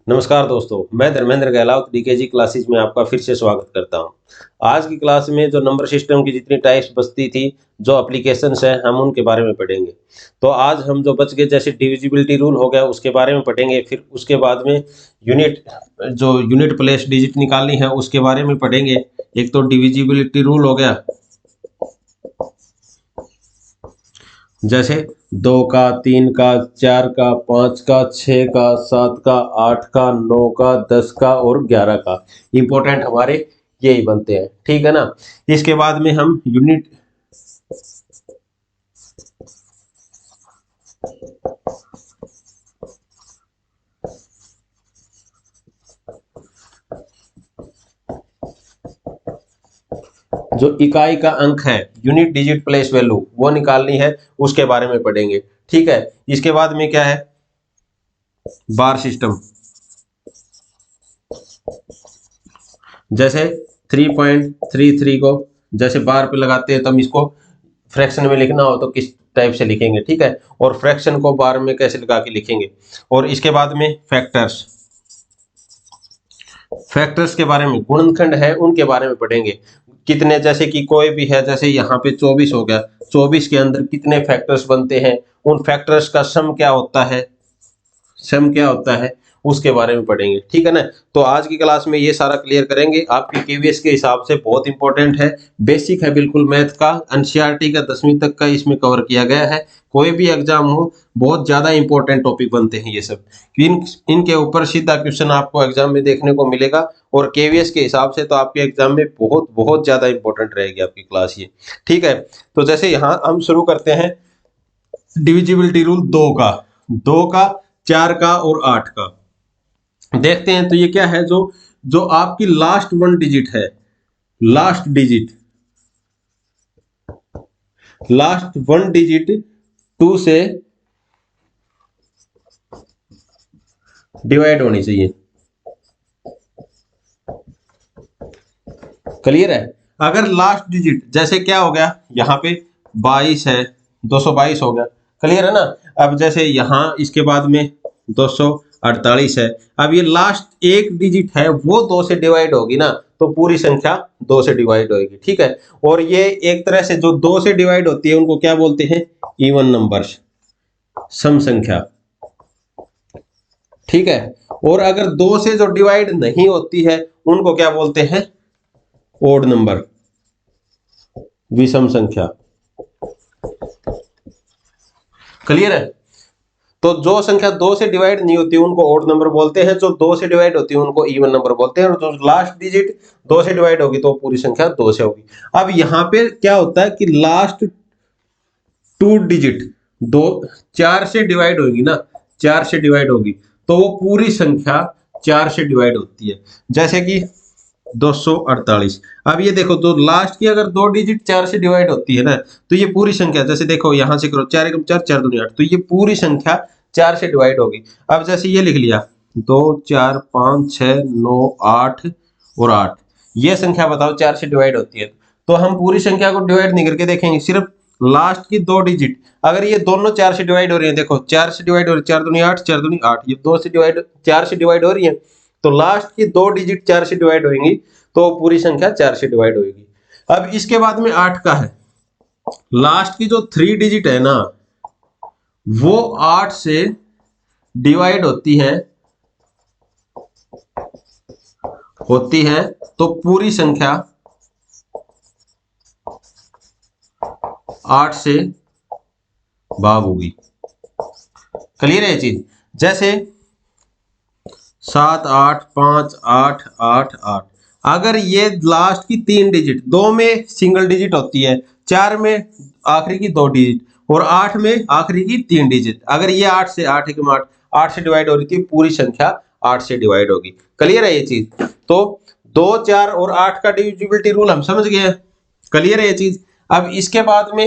नमस्कार दोस्तों, मैं धर्मेंद्र गहलावत डीकेजी क्लासेस में आपका फिर से स्वागत करता हूं। आज की क्लास में जो नंबर सिस्टम की जितनी टाइप्स बचती थी, जो एप्लीकेशंस हैं, हम उनके बारे में पढ़ेंगे। तो आज हम जो बच गए, जैसे डिविजिबिलिटी रूल हो गया, उसके बारे में पढ़ेंगे। फिर उसके बाद में यूनिट प्लेस डिजिट निकालनी है, उसके बारे में पढ़ेंगे। एक तो डिविजिबिलिटी रूल हो गया, जैसे 2 का, 3 का, 4 का, 5 का, 6 का, 7 का, 8 का, 9 का, 10 का और 11 का। इंपॉर्टेंट हमारे यही बनते हैं, ठीक है ना। इसके बाद में हम यूनिट जो इकाई का अंक है, यूनिट डिजिट प्लेस वैल्यू, वो निकालनी है, उसके बारे में पढ़ेंगे, ठीक है। इसके बाद में क्या है, बार सिस्टम। जैसे 3.33 को जैसे बार पे लगाते हैं, तो हम इसको फ्रैक्शन में लिखना हो तो किस टाइप से लिखेंगे, ठीक है। और फ्रैक्शन को बार में कैसे लगा के लिखेंगे। और इसके बाद में फैक्टर्स, फैक्टर्स के बारे में, गुणनखंड है उनके बारे में पढ़ेंगे। कितने, जैसे कि कोई भी है, जैसे यहाँ पे 24 हो गया, 24 के अंदर कितने फैक्टर्स बनते हैं, उन फैक्टर्स का सम क्या होता है, सम क्या होता है, उसके बारे में पढ़ेंगे, ठीक है ना। तो आज की क्लास में ये सारा क्लियर करेंगे। आपके केवीएस के हिसाब से बहुत इंपॉर्टेंट है, बेसिक है बिल्कुल मैथ का, एनसीईआरटी का 10वीं तक का इसमें कवर किया गया है। कोई भी एग्जाम हो, बहुत ज्यादा इंपॉर्टेंट टॉपिक बनते हैं ये सब। इनके ऊपर सीधा क्वेश्चन आपको एग्जाम में देखने को मिलेगा। और केवीएस के हिसाब से तो आपके एग्जाम में बहुत बहुत ज्यादा इंपॉर्टेंट रहेगी आपकी क्लास ये, ठीक है। तो जैसे यहाँ हम शुरू करते हैं डिविजिबिलिटी रूल 2 का, 4 का और 8 का देखते हैं। तो ये क्या है, जो जो आपकी लास्ट वन डिजिट है, last digit, last one digit 2 से डिवाइड होनी चाहिए। क्लियर है। अगर लास्ट डिजिट, जैसे क्या हो गया, यहाँ पे 22 है, 222 हो गया, क्लियर है ना। अब जैसे यहाँ इसके बाद में 248 है। अब ये लास्ट एक डिजिट है, वो 2 से डिवाइड होगी ना, तो पूरी संख्या 2 से डिवाइड होगी, ठीक है। और ये एक तरह से जो 2 से डिवाइड होती है, उनको क्या बोलते हैं, इवन नंबर्स, सम संख्या, ठीक है। और अगर 2 से जो डिवाइड नहीं होती है, उनको क्या बोलते हैं, ओड नंबर, विषम संख्या। क्लियर है। तो जो संख्या 2 से डिवाइड नहीं होती उनको ओड नंबर बोलते हैं, जो 2 से डिवाइड होती है उनको इवन नंबर बोलते हैं। और जो लास्ट डिजिट 2 से डिवाइड होगी तो पूरी संख्या 2 से होगी। अब यहाँ पे क्या होता है कि लास्ट 2 डिजिट 4 से डिवाइड होगी ना, 4 से डिवाइड होगी तो वो पूरी संख्या 4 से डिवाइड होती है। जैसे कि 248। अब ये देखो, तो लास्ट की अगर 2 डिजिट 4 से डिवाइड होती है ना, तो ये पूरी संख्या, जैसे देखो यहां से करो, 4 एकम 4, 4 दूनी 8, तो ये पूरी संख्या 4 से डिवाइड होगी। अब जैसे ये लिख लिया 2, 4, 5, 6, 9, 8 और 8, ये संख्या बताओ 4 से डिवाइड होती है। तो हम पूरी संख्या को डिवाइड नहीं करके देखेंगे, सिर्फ लास्ट की 2 डिजिट, अगर ये दोनों 4 से डिवाइड हो रही है, देखो 4 से डिवाइड हो रही है, 4 दूनी 8, 4 दूनी 8, ये 2 से डिवाइड, 4 से डिवाइड हो रही है, तो लास्ट की 2 डिजिट 4 से डिवाइड होंगी, तो पूरी संख्या 4 से डिवाइड होगी। अब इसके बाद में 8 का है, लास्ट की जो 3 डिजिट है ना, वो 8 से डिवाइड होती है, तो पूरी संख्या 8 से भाग होगी। क्लियर है ये चीज। जैसे 7, 8, 5, 8, 8, 8, अगर ये लास्ट की 3 डिजिट, 2 में सिंगल डिजिट होती है, 4 में आखिरी की 2 डिजिट और 8 में आखिरी की 3 डिजिट, अगर ये 8 से 8 एकम 8, 8 से डिवाइड हो रही थी, पूरी संख्या 8 से डिवाइड होगी। क्लियर है ये चीज। तो 2, 4 और 8 का डिविजिबिलिटी रूल हम समझ गए हैं। क्लियर है ये चीज। अब इसके बाद में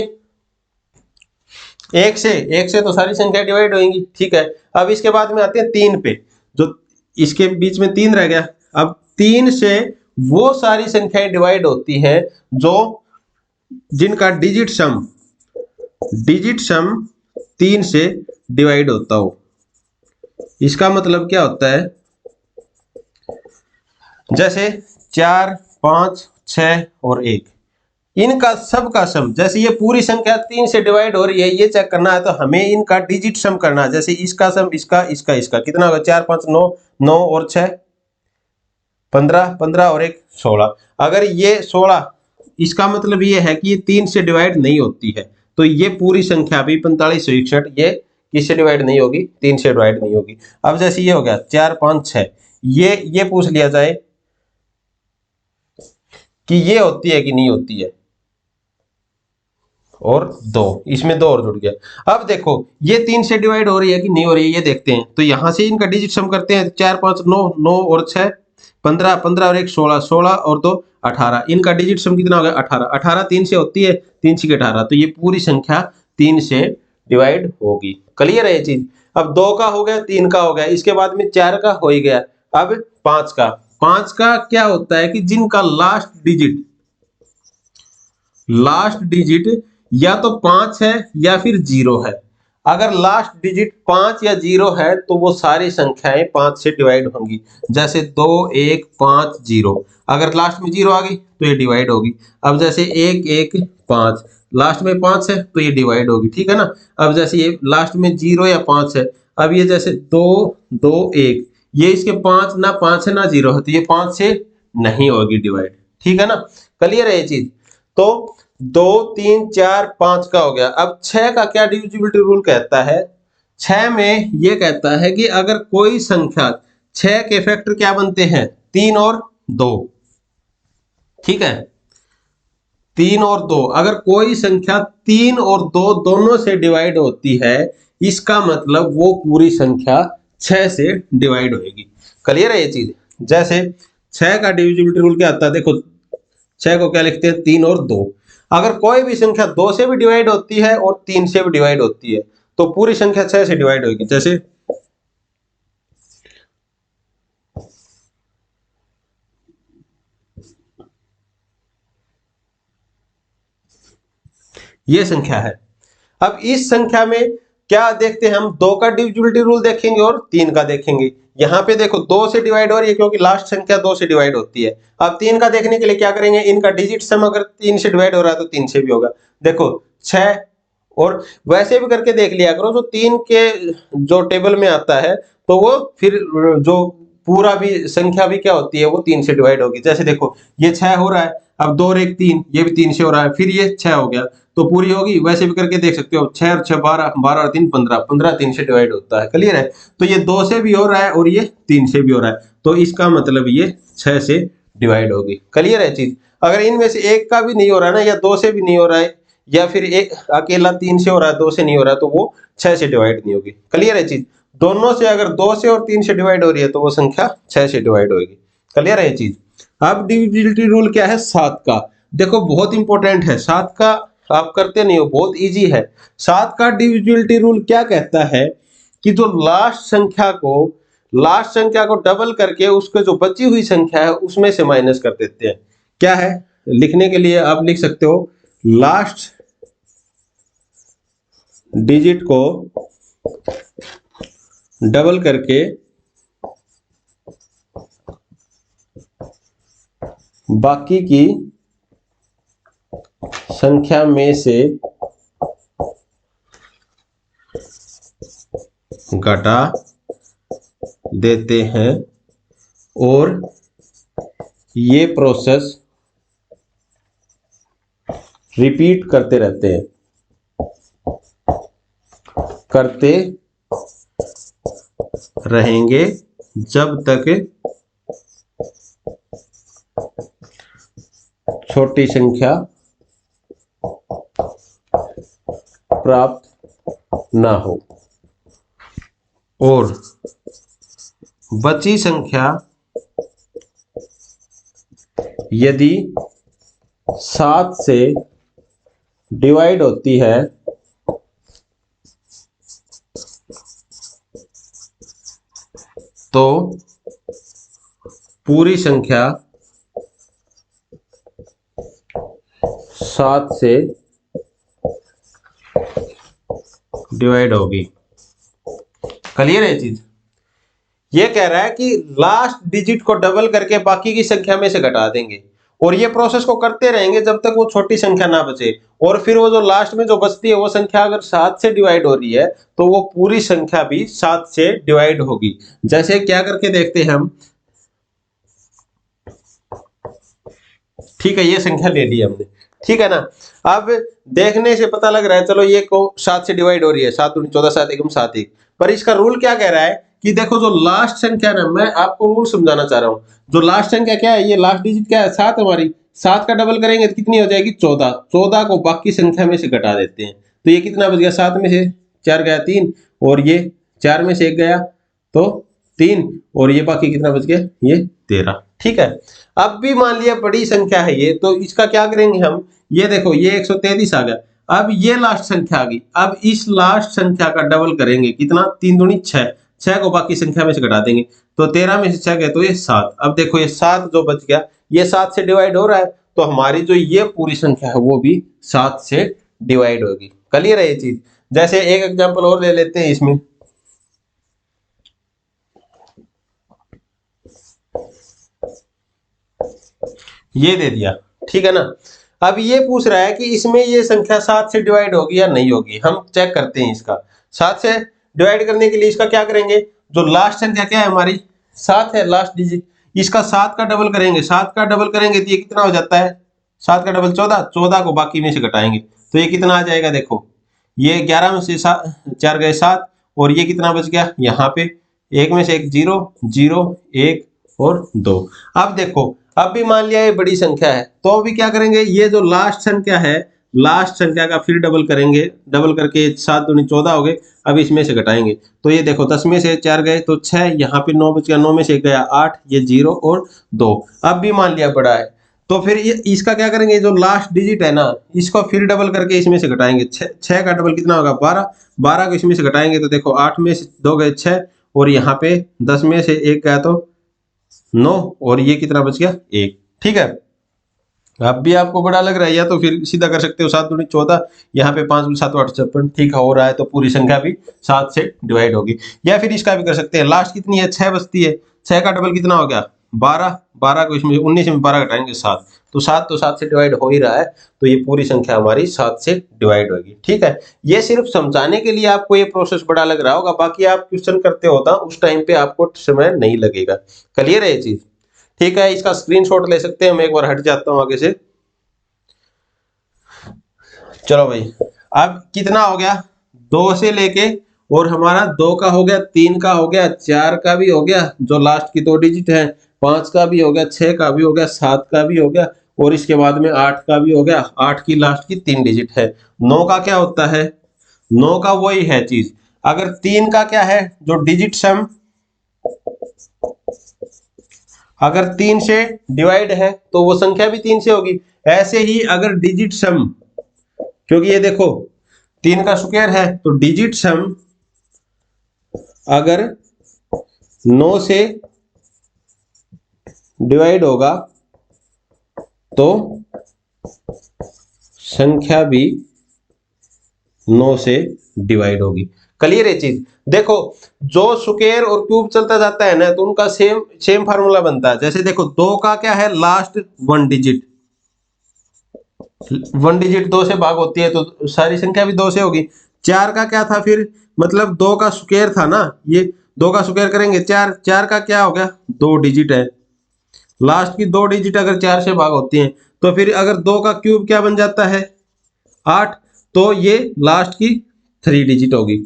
एक से तो सारी संख्या डिवाइड होंगी, ठीक है। अब इसके बाद में आते हैं 3 पे, जो इसके बीच में 3 रह गया। अब 3 से वो सारी संख्याएं डिवाइड होती हैं जो जिनका डिजिट सम 3 से डिवाइड होता हो। इसका मतलब क्या होता है, जैसे 4, 5, 6 और 1, इनका सब का सम, जैसे ये पूरी संख्या 3 से डिवाइड हो रही है, ये चेक करना है तो हमें इनका डिजिट सम करना है। जैसे इसका सम इसका इसका इसका कितना होगा, 4, 5, 9, 9 और 6 15, 15 और 1 16। अगर ये 16, इसका मतलब ये है कि ये 3 से डिवाइड नहीं होती है, तो ये पूरी संख्या भी 4561 ये किससे डिवाइड नहीं होगी, 3 से डिवाइड नहीं होगी। अब जैसे ये हो गया 4, 5, 6, ये पूछ लिया जाए कि ये होती है कि नहीं होती है, और 2, इसमें 2 और जुड़ गया। अब देखो ये 3 से डिवाइड हो रही है कि नहीं हो रही है, ये देखते हैं। तो यहां से इनका डिजिट सम करते हैं, 4, 5, 9, 9 और 6 15, 15 और 1 16, 16 और 2 18, इनका डिजिट सम कितना हो गया 18, 18 3 से होती है, 3 6 18, तो ये पूरी संख्या 3 से डिवाइड होगी। क्लियर है ये चीज। अब 2 का हो गया, 3 का हो गया, इसके बाद में 4 का हो ही गया। अब 5 का, 5 का क्या होता है कि जिनका लास्ट डिजिट या तो 5 है या फिर 0 है। अगर लास्ट डिजिट 5 या 0 है तो वो सारी संख्याएं 5 से डिवाइड होंगी। जैसे 2 1 5 0, अगर लास्ट में 0 आ गई तो ये डिवाइड होगी। अब जैसे 1 1 5, लास्ट में 5 है तो ये डिवाइड होगी, ठीक है ना। अब जैसे ये लास्ट में 0 या 5 है, अब ये जैसे 2 2 1, ये इसके 5 ना 5 है ना 0 है, तो ये 5 से नहीं होगी डिवाइड, ठीक है ना। क्लियर है ये चीज। तो 2 3 4 5 का हो गया। अब 6 का क्या डिविजिबिलिटी रूल कहता है, 6 में ये कहता है कि अगर कोई संख्या, 6 के फैक्टर क्या बनते हैं, 3 और 2, ठीक है, 3 और 2, अगर कोई संख्या 3 और 2 दोनों से डिवाइड होती है, इसका मतलब वो पूरी संख्या 6 से डिवाइड होगी। क्लियर है ये चीज। जैसे 6 का डिविजिबिलिटी रूल क्या आता है, देखो 6 को क्या लिखते हैं, 3 और 2, अगर कोई भी संख्या 2 से भी डिवाइड होती है और 3 से भी डिवाइड होती है तो पूरी संख्या 6 से डिवाइड होगी। जैसे ये संख्या है। अब इस संख्या में क्या देखते हैं हम, 2 का डिविजिबिलिटी रूल देखेंगे और 3 का देखेंगे। यहाँ पे देखो 2 से डिवाइड हो रही है क्योंकि लास्ट संख्या 2 से डिवाइड होती है। अब 3 का देखने के लिए क्या करेंगे, इनका डिजिट सम अगर 3 से डिवाइड हो रहा है तो 3 से भी होगा। देखो 6, और वैसे भी करके देख लिया करो, जो 3 के जो टेबल में आता है तो वो फिर जो पूरा भी संख्या भी क्या होती है, वो 3 से डिवाइड होगी। जैसे देखो ये 6 हो रहा है, अब 2 और 1 3, ये भी 3 से हो रहा है, फिर ये 6 हो गया तो पूरी होगी। वैसे भी करके देख सकते हो, 6 और 6 12, 12 और 3 15, 15 3 से डिवाइड होता है। क्लियर है। तो ये 2 से भी हो रहा है और ये 3 से भी हो रहा है, तो इसका मतलब ये 6 से डिवाइड होगी। क्लियर है चीज। अगर इनमें से एक का भी नहीं हो रहा है ना, या 2 से भी नहीं हो रहा है, या फिर एक अकेला 3 से हो रहा है 2 से नहीं हो रहा है, तो वो 6 से डिवाइड नहीं होगी। क्लियर है चीज। दोनों से अगर 2 से और 3 से डिवाइड हो रही है तो वो संख्या 6 से डिवाइड होगी। क्लियर है ये चीज। अब डिविजिबिलिटी रूल क्या है 7 का, देखो बहुत इंपॉर्टेंट है 7 का, आप करते नहीं हो, बहुत इजी है। 7 का डिविजिबिलिटी रूल क्या कहता है कि जो लास्ट संख्या को डबल करके उसके जो बची हुई संख्या है उसमें से माइनस कर देते हैं। क्या है, लिखने के लिए आप लिख सकते हो, लास्ट डिजिट को डबल करके बाकी की संख्या में से घटा देते हैं और ये प्रोसेस रिपीट करते रहते हैं, करते रहेंगे जब तक छोटी संख्या प्राप्त ना हो और बची संख्या यदि 7 से डिवाइड होती है तो पूरी संख्या 7 से डिवाइड होगी। क्लियर है चीज। ये कह रहा है कि लास्ट डिजिट को डबल करके बाकी की संख्या में से घटा देंगे, और ये प्रोसेस को करते रहेंगे जब तक वो छोटी संख्या ना बचे। और फिर वो जो लास्ट में जो बचती है वो संख्या अगर 7 से डिवाइड हो रही है तो वो पूरी संख्या भी 7 से डिवाइड होगी। जैसे क्या करके देखते हैं हम, ठीक है, ये संख्या ले ली हमने, ठीक है ना। अब देखने से पता लग रहा है, चलो ये को 7 से डिवाइड हो रही है, 7 दूनी 14, 7 एकम 7 1। पर इसका रूल क्या कह रहा है कि देखो जो लास्ट संख्या ना, मैं आपको रूल समझाना चाह रहा हूँ। जो लास्ट संख्या क्या है, ये लास्ट डिजिट क्या है, 7 हमारी, 7 का डबल करेंगे तो कितनी हो जाएगी, 14। 14 को बाकी संख्या में से घटा देते हैं तो ये कितना बच गया, 7 में से 4 गया 3, और ये 4 में से 1 गया तो 3, और ये बाकी कितना बच गया, ये 13, ठीक है। अब भी मान लिया बड़ी संख्या है ये, तो इसका क्या करेंगे हम, ये देखो ये 133 आ गया। अब ये लास्ट संख्या आ गई, अब इस लास्ट संख्या का डबल करेंगे, कितना, 3 दूनी 6, 6 को बाकी संख्या में से घटा देंगे तो 13 में से 6 गए तो ये 7। अब देखो ये 7 जो बच गया ये 7 से डिवाइड हो रहा है, तो हमारी जो ये पूरी संख्या है वो भी 7 से डिवाइड होगी। क्लियर है ये चीज। जैसे एक एग्जांपल और ले लेते हैं इसमें, ये दे दिया, ठीक है ना। अब ये पूछ रहा है कि इसमें ये संख्या 7 से डिवाइड होगी या नहीं होगी, हम चेक करते हैं इसका। 7 से डिवाइड करने के लिए इसका क्या करेंगे, जो लास्ट संख्या क्या है हमारी, 7 है लास्ट डिजिट, इसका 7 का डबल करेंगे, 7 का डबल करेंगे तो ये कितना हो जाता है, 7 का डबल 14, 14 को बाकी में से घटाएंगे तो ये कितना आ जाएगा, देखो ये 11 में से 4 गए 7, और ये कितना बच गया, यहाँ पे 1 में से 1 0, 0 1 और 2। अब देखो, अब भी मान लिया ये बड़ी संख्या है, तो अभी क्या करेंगे, ये जो लास्ट संख्या है, लास्ट संख्या का फिर डबल करेंगे, डबल करके 7 दूनी 14 हो गए। अब इसमें से घटाएंगे तो ये देखो 10 में से 4 गए तो 6, यहाँ पे 9 बच गया, 9 में से 1 गया 8, ये 0 और 2। अब भी मान लिया बड़ा है, तो फिर ये इसका क्या करेंगे, जो लास्ट डिजिट है ना, इसको फिर डबल करके इसमें से घटाएंगे। 6 का डबल कितना होगा, 12, 12 को इसमें से घटाएंगे तो देखो 8 में से 2 गए 6, और यहाँ पे 10 में से 1 गया तो 9, और ये कितना बच गया, 1, ठीक है। अब भी आपको बड़ा लग रहा है, या तो फिर सीधा कर सकते हो, 7 दूनी 14, यहाँ पे 5 7 8 56, ठीक है, हो रहा है, तो पूरी संख्या भी 7 से डिवाइड होगी। या फिर इसका भी कर सकते हैं, लास्ट कितनी है, 6 बचती है, 6 का डबल कितना हो गया, 12, 12 को इसमें 19 में 12 घटाएंगे 7, तो 7 तो 7 से डिवाइड हो ही रहा है, तो ये पूरी संख्या हमारी 7 से डिवाइड होगी, ठीक है। ये सिर्फ समझाने के लिए आपको ये प्रोसेस बड़ा लग रहा होगा, बाकी आप क्वेश्चन करते होता उस टाइम पे आपको समय नहीं लगेगा। क्लियर है ये चीज, ठीक है। इसका स्क्रीनशॉट ले सकते हैं, मैं एक बार हट जाता हूं आगे से। चलो भाई, अब कितना हो गया, 2 से लेके, और हमारा 2 का हो गया, 3 का हो गया, 4 का भी हो गया, जो लास्ट की 2 डिजिट है, 5 का भी हो गया, 6 का भी हो गया, 7 का भी हो गया, और इसके बाद में 8 का भी हो गया। 8 की लास्ट की 3 डिजिट है। 9 का क्या होता है, 9 का वही है चीज। अगर 3 का क्या है, जो डिजिट सम, अगर 3 से डिवाइड है तो वो संख्या भी 3 से होगी। ऐसे ही अगर डिजिट सम, क्योंकि ये देखो 3 का स्क्वायर है, तो डिजिट सम अगर 9 से डिवाइड होगा तो संख्या भी 9 से डिवाइड होगी। क्लियर है चीज। देखो जो स्क्वायर और क्यूब चलता जाता है ना, तो उनका सेम फार्मूला बनता है। जैसे देखो 2 का क्या है, लास्ट 1 डिजिट, 1 डिजिट 2 से भाग होती है तो सारी संख्या भी 2 से होगी। 4 का क्या था फिर, मतलब 2 का स्क्वायर था ना, ये 2 का स्क्वायर करेंगे 4, 4 का क्या हो गया, 2 डिजिट है, लास्ट की 2 डिजिट अगर 4 से भाग होती हैं तो फिर अगर 2 का क्यूब क्या बन जाता है, 8, तो ये लास्ट की 3 डिजिट होगी।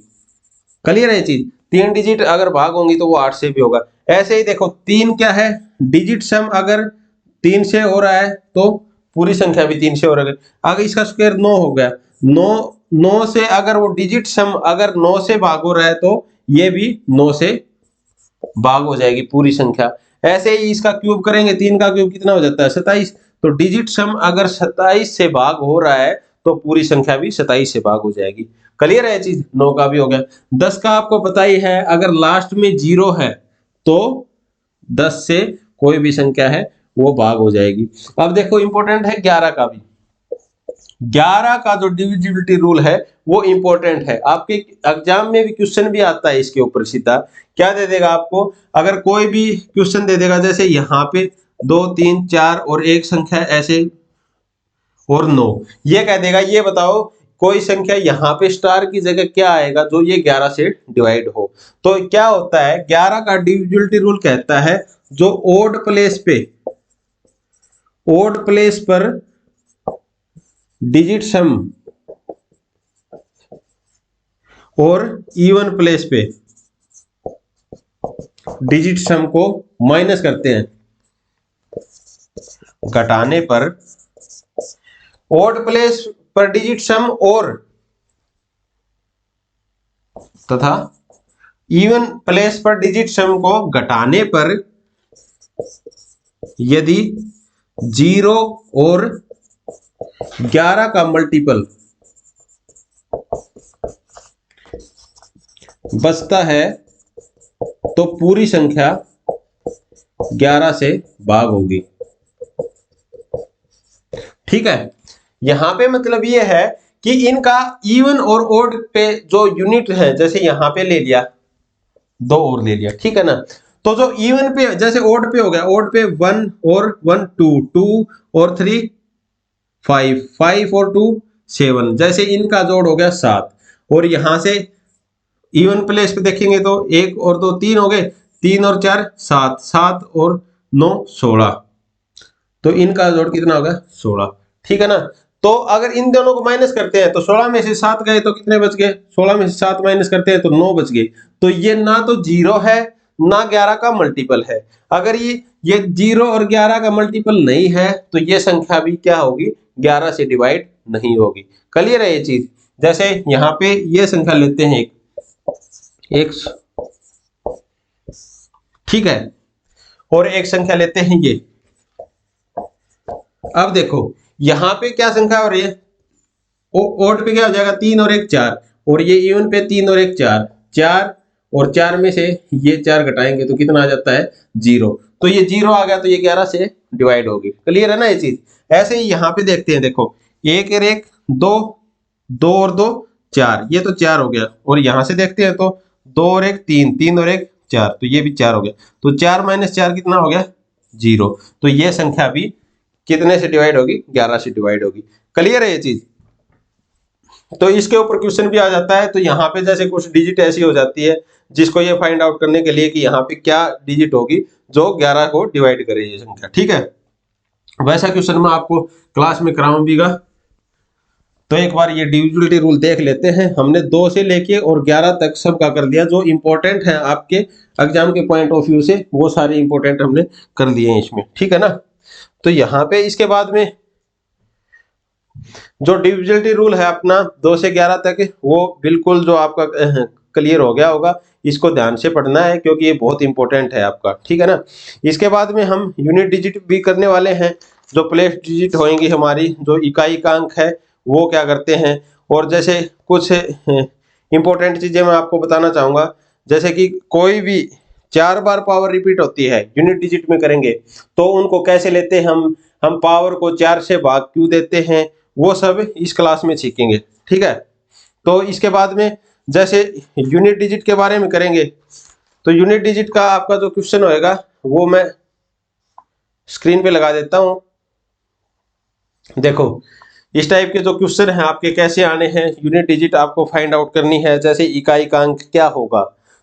क्लियर है चीज। 3 डिजिट अगर भाग होंगी तो वो 8 से भी होगा। ऐसे ही देखो 3 क्या है, डिजिट सम अगर 3 से हो रहा है तो पूरी संख्या भी 3 से हो रहा है। अगर इसका स्क्वायर 9 हो गया, 9 से अगर वो डिजिट सम अगर 9 से भाग हो रहा है तो ये भी 9 से भाग हो जाएगी पूरी संख्या। ऐसे ही इसका क्यूब करेंगे, 3 का क्यूब कितना हो जाता है, 27, तो डिजिट सम अगर 27 से भाग हो रहा है तो पूरी संख्या भी 27 से भाग हो जाएगी। क्लियर है चीज। 9 का भी हो गया। 10 का आपको पता ही है, अगर लास्ट में 0 है तो 10 से कोई भी संख्या है वो भाग हो जाएगी। अब देखो इंपॉर्टेंट है 11 का भी। 11 का जो डिविजिबिलिटी रूल है वो इंपॉर्टेंट है, आपके एग्जाम में भी क्वेश्चन भी आता है इसके ऊपर सीधा। क्या दे देगा आपको, अगर कोई भी क्वेश्चन दे देगा जैसे यहाँ पे 2 3 4 और एक संख्या ऐसे और 9, ये कह देगा ये बताओ कोई संख्या यहाँ पे स्टार की जगह क्या आएगा जो ये 11 से डिवाइड हो। तो क्या होता है, 11 का डिविजिबिलिटी रूल कहता है जो ओड प्लेस पर डिजिट सम और इवन प्लेस पे डिजिट सम को माइनस करते हैं, घटाने पर ओड प्लेस पर डिजिट सम और तथा इवन प्लेस पर डिजिट सम को घटाने पर यदि 0 और 11 का मल्टीपल बचता है तो पूरी संख्या 11 से भाग होगी। ठीक है, यहां पे मतलब ये है कि इनका इवन और ओड पे जो यूनिट है, जैसे यहां पे ले लिया 2 और ले लिया, ठीक है ना। तो जो इवन पे जैसे ओड पे हो गया, ओड पे 1 और 1 2 2 और 3 5 5 और 2 7, जैसे इनका जोड़ हो गया 7। और यहां से इवन प्लेस पे देखेंगे तो 1 और 2 3 हो गए, 3 और 4 7 7 और 9 16, तो इनका जोड़ कितना होगा 16। ठीक है ना। तो अगर इन दोनों को माइनस करते हैं तो 16 में से 7 गए तो कितने बच गए, 16 में से 7 माइनस करते हैं तो 9 बच गए। तो ये ना तो 0 है ना 11 का मल्टीपल है। अगर ये 0 और 11 का मल्टीपल नहीं है तो ये संख्या भी क्या होगी, 11 से डिवाइड नहीं होगी। क्लियर है ये चीज। जैसे यहाँ पे ये संख्या लेते हैं एक, ठीक है, और एक संख्या लेते हैं ये। अब देखो यहां पे क्या संख्या हो रही है, ओड पे क्या हो जाएगा 3 और 1 4, और ये इवन पे 3 और 1 4 4, और 4 में से ये 4 घटाएंगे तो कितना आ जाता है 0। तो ये 0 आ गया तो ये 11 से डिवाइड होगी। क्लियर है ना ये चीज। ऐसे ही यहाँ पे देखते हैं, देखो 1 और 1 2, 2 और 2 4, ये तो 4 हो गया। और यहां से देखते हैं तो 2 और 1 3, 3 और 1 4, तो ये भी 4 हो गया। तो 4 माइनस 4 कितना हो गया 0। तो ये संख्या भी कितने से डिवाइड होगी, 11 से डिवाइड होगी। क्लियर है ये चीज। तो इसके ऊपर क्वेश्चन भी आ जाता है। तो यहाँ पे जैसे कुछ डिजिट ऐसी हो जाती है जिसको ये फाइंड आउट करने के लिए कि यहाँ पे क्या डिजिट होगी जो 11 को डिवाइड करे ये संख्या। ठीक है, वैसा क्वेश्चन मैं आपको क्लास में कराऊंगा। तो एक बार ये डिविजिबिलिटी रूल देख लेते हैं। हमने 2 से लेके और 11 तक सब का कर दिया, जो इंपॉर्टेंट है आपके एग्जाम के पॉइंट ऑफ व्यू से वो सारे इंपॉर्टेंट हमने कर लिए हैं इसमें। ठीक है ना। तो यहाँ पे इसके बाद में जो डिविजिबिलिटी रूल है अपना 2 से 11 तक, वो बिल्कुल जो आपका क्लियर हो गया होगा। इसको ध्यान से पढ़ना है क्योंकि ये बहुत इंपॉर्टेंट है आपका। ठीक है ना। इसके बाद में हम यूनिट डिजिट भी करने वाले हैं। जो प्लेस डिजिट होंगी हमारी, जो इकाई का अंक है वो क्या करते हैं। और जैसे कुछ इंपॉर्टेंट चीजें मैं आपको बताना चाहूंगा, जैसे कि कोई भी 4 बार पावर रिपीट होती है यूनिट डिजिट में करेंगे तो उनको कैसे लेते हैं हम पावर को 4 से भाग क्यों देते हैं, वो सब इस क्लास में सीखेंगे। ठीक है। तो इसके बाद में जैसे यूनिट डिजिट के बारे में करेंगे, तो यूनिट डिजिट का आपका जो क्वेश्चन होएगा वो मैं स्क्रीन पे लगा देता हूं। देखो इस टाइप के जो क्वेश्चन हैं आपके कैसे आने हैं, यूनिट डिजिट आपको फाइंड आउट करनी है। जैसे इकाई का अंक क्या होगा,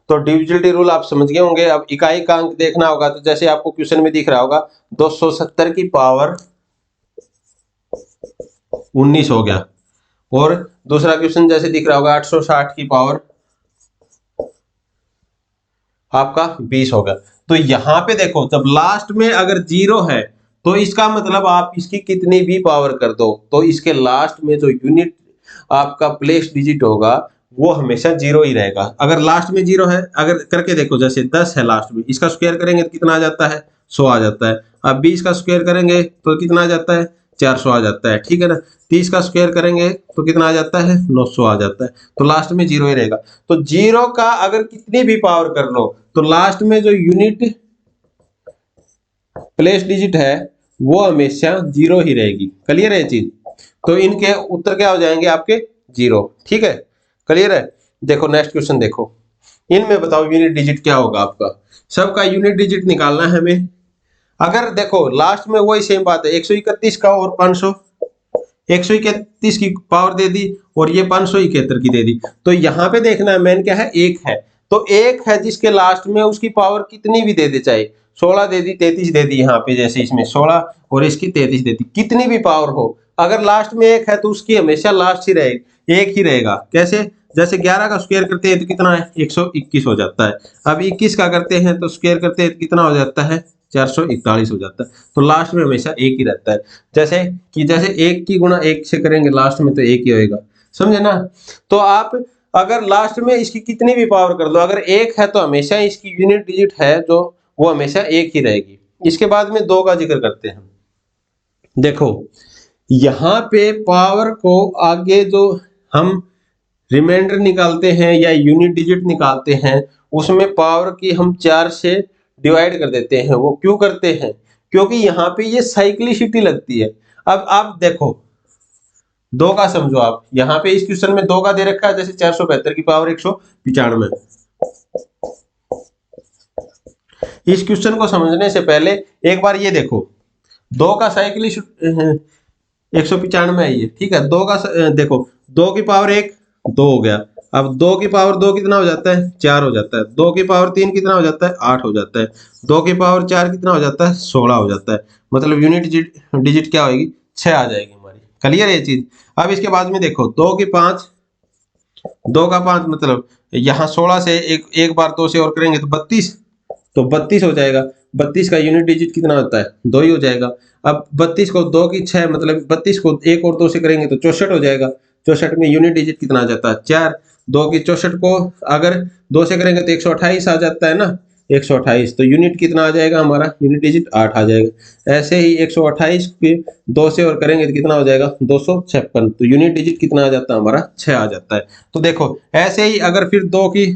तो डिविजिबिलिटी रूल आप समझ गए होंगे। अब इकाई का अंक देखना होगा तो जैसे आपको क्वेश्चन में दिख रहा होगा 270 की पावर 19 हो गया, और दूसरा क्वेश्चन जैसे दिख रहा होगा 860 की पावर आपका 20 हो गया। तो यहां पे देखो जब लास्ट में अगर 0 है तो इसका मतलब आप इसकी कितनी भी पावर कर दो तो इसके लास्ट में जो यूनिट आपका प्लेस डिजिट होगा वो हमेशा 0 ही रहेगा। अगर लास्ट में 0 है, अगर करके देखो जैसे 10 है लास्ट में, इसका स्क्वायर करेंगे तो कितना आ जाता है 100 आ जाता है। अब 20 का स्क्वायर करेंगे तो कितना आ जाता है 400 आ जाता है। ठीक है ना। 30 का स्क्वायर करेंगे तो कितना आ जाता है 900 आ जाता है। तो लास्ट में 0 ही रहेगा। तो 0 का अगर कितनी भी पावर कर लो तो लास्ट में जो यूनिट प्लेस डिजिट है वो हमेशा 0 ही रहेगी। क्लियर है ये चीज। तो इनके उत्तर क्या हो जाएंगे आपके 0। ठीक है, क्लियर है। देखो नेक्स्ट क्वेश्चन देखो, इनमें बताओ यूनिट डिजिट क्या होगा आपका। सबका यूनिट डिजिट निकालना है हमें। अगर देखो लास्ट में वही सेम बात है, 131 का और 500, 131 की पावर दे दी और ये 571 की दे दी। तो यहाँ पे देखना है मेन क्या है, एक है। तो एक है जिसके लास्ट में उसकी पावर कितनी भी दे दे, चाहे 16 दे दी, 33 दे दी, यहाँ पे जैसे इसमें 16 और इसकी 33 दे दी, कितनी भी पावर हो, अगर लास्ट में एक है तो उसकी हमेशा लास्ट ही रहेगी, एक ही रहेगा। कैसे, जैसे 11 का स्क्वायर करते हैं तो कितना है, 121 हो जाता है। अब 21 का करते हैं तो स्क्वायर करते हैं तो कितना हो जाता है, 441 हो जाता है। तो लास्ट में हमेशा एक ही रहता है। जैसे एक की गुणा एक से करेंगे लास्ट में तो एक ही होएगा, समझे ना। तो आप अगर लास्ट में इसकी कितनी भी पावर कर दो, अगर एक है तो हमेशा इसकी यूनिट डिजिट है जो वो हमेशा एक ही रहेगी। इसके बाद में 2 का जिक्र करते हैं। देखो यहाँ पे पावर को आगे जो हम रिमाइंडर निकालते हैं या यूनिट डिजिट निकालते हैं, उसमें पावर की हम 4 से डिवाइड कर देते हैं। वो क्यों करते हैं, क्योंकि यहाँ पे ये साइक्लिसिटी लगती है। अब आप देखो 2 का समझो, आप यहाँ पे इस क्वेश्चन में 2 का दे रखा है, जैसे 472 की पावर 195। इस क्वेश्चन को समझने से पहले एक बार ये देखो, 2 का साइक्लिसिटी 195 है ये, ठीक है। 2 का देखो 2 की पावर 1 2 हो गया। अब 2 की पावर 2 कितना हो जाता है, 4 हो जाता है। 2 की पावर 3 कितना हो जाता है, 8 हो जाता है। 2 की पावर 4 कितना हो जाता है, 16 हो जाता है। मतलब यूनिट डिजिट क्या होगी, 6 आ जाएगी हमारी। क्लियर है ये चीज। अब इसके बाद में देखो 2 की 5, 2 का 5 मतलब यहाँ 16 से एक बार 2 से और करेंगे तो 32, तो 32 हो जाएगा। 32 का यूनिट डिजिट कितना होता है, 2 ही हो जाएगा। अब 32 को 2 की 6 मतलब 32 को 1 और 2 से करेंगे तो 64 हो जाएगा। 64 में यूनिट डिजिट कितना आ जाता है, 4। 2 की 64 को अगर 2 से करेंगे तो 128 आ जाता है ना, 128। तो यूनिट कितना आ जाएगा हमारा, यूनिट डिजिट 8 आ जाएगा। ऐसे ही 128 के 2 से और करेंगे तो कितना हो जाएगा, 256। तो यूनिट डिजिट कितना आ जाता है हमारा, 6 आ जाता है। तो देखो ऐसे ही अगर फिर 2 की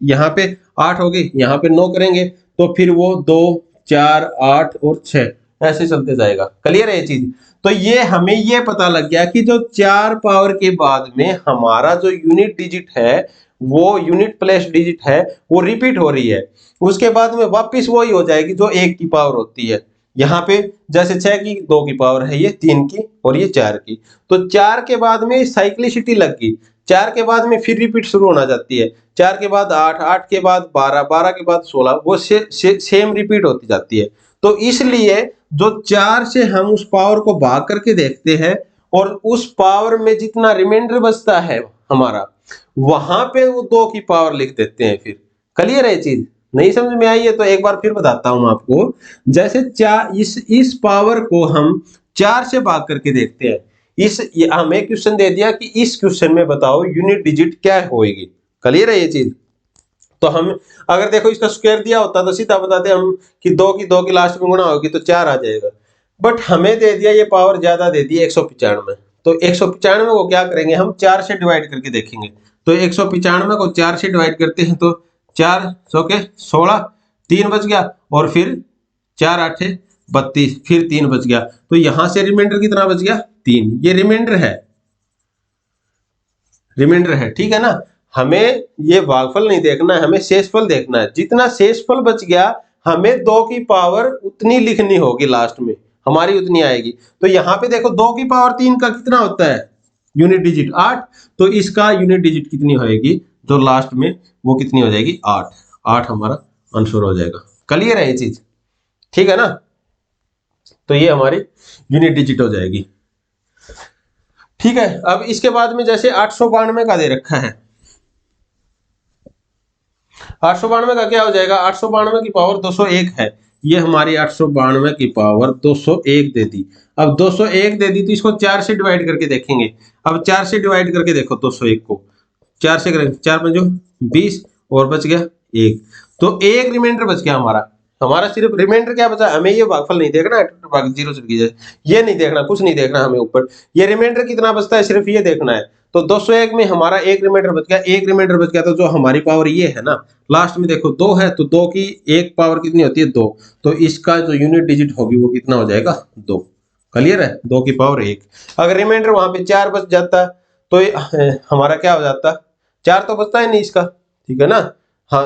यहाँ पे 8 हो गई, यहाँ पे 9 करेंगे तो फिर वो 2 4 8 और 6 ऐसे चलते जाएगा। क्लियर है ये चीज। तो ये हमें ये पता लग गया कि जो 4 पावर के बाद में हमारा जो यूनिट डिजिट है, वो यूनिट प्लेस डिजिट है, वो रिपीट हो रही है। उसके बाद में वापस वही हो जाएगी जो 1 की पावर होती है। यहाँ पे जैसे 6 की 2 की पावर है, ये 3 की और ये 4 की। तो 4 के बाद में साइक्लिसिटी लग गई। 4 के बाद में फिर रिपीट शुरू होना जाती है। 4 के बाद 8, 8 के बाद 12, 12 के बाद 16, वो सेम रिपीट होती जाती है। तो इसलिए जो 4 से हम उस पावर को भाग करके देखते हैं और उस पावर में जितना रिमाइंडर बचता है हमारा, वहां पे वो 2 की पावर लिख देते हैं फिर। क्लियर है ये चीज। नहीं समझ में आई है तो एक बार फिर बताता हूं आपको। जैसे इस पावर को हम 4 से भाग करके देखते हैं। हमें क्वेश्चन दे दिया कि इस क्वेश्चन में बताओ यूनिट डिजिट क्या होगी। क्लियर है ये चीज। तो हम अगर देखो इसका स्क्वायर दिया होता तो सीधा बताते हम कि 2 की लास्ट में गुणा होगी तो 4 आ जाएगा। बट हमें दे दिया ये पावर ज्यादा दे दी 195। तो 195 को क्या करेंगे हम, 4 से डिवाइड करके देखेंगे। तो 195 को 4 से डिवाइड करते हैं तो 4 सौ के 16, 3 बच गया और फिर 4 8 32, फिर 3 बच गया। तो यहां से रिमाइंडर कितना बच गया, 3। ये रिमाइंडर है, रिमाइंडर है, ठीक है ना। हमें ये भागफल नहीं देखना है, हमें शेषफल देखना है। जितना शेषफल बच गया हमें 2 की पावर उतनी लिखनी होगी, लास्ट में हमारी उतनी आएगी। तो यहाँ पे देखो 2 की पावर 3 का कितना होता है यूनिट डिजिट, 8। तो इसका यूनिट डिजिट कितनी होएगी जो लास्ट में, वो कितनी हो जाएगी, 8। 8 हमारा आंसर हो जाएगा। क्लियर है ये चीज, ठीक है ना। तो ये हमारी यूनिट डिजिट हो जाएगी। ठीक है। अब इसके बाद में जैसे 892 का दे रखा है, 892 का क्या हो जाएगा, 892 की पावर 201 है। ये हमारी 892 की पावर 201 दे दी। अब 201 दे दी तो इसको 4 से डिवाइड करके देखेंगे। अब 4 से डिवाइड करके देखो 201 को 4 से करेंगे, 4 पंजो 20 और बच गया 1। तो एक रिमाइंडर बच गया हमारा। हमारा सिर्फ रिमाइंडर क्या बचा, हमें ये भागफल नहीं देखना है, जीरो चल गई, ये नहीं देखना, कुछ नहीं देखना हमें ऊपर। ये रिमाइंडर कितना बचता है सिर्फ ये देखना है। तो 201 में हमारा एक रिमाइंडर बच गया, एक रिमाइंडर बच गया। तो जो हमारी पावर ये है ना, लास्ट में देखो 2 है तो 2 की एक पावर कितनी होती है, 2। तो इसका जो यूनिट डिजिट होगी वो कितना हो जाएगा, 2। क्लियर है, 2 की पावर 1। अगर रिमाइंडर वहां पे 4 बच जाता तो हमारा क्या हो जाता, 4 तो बचता ही नहीं इसका, ठीक है ना। हाँ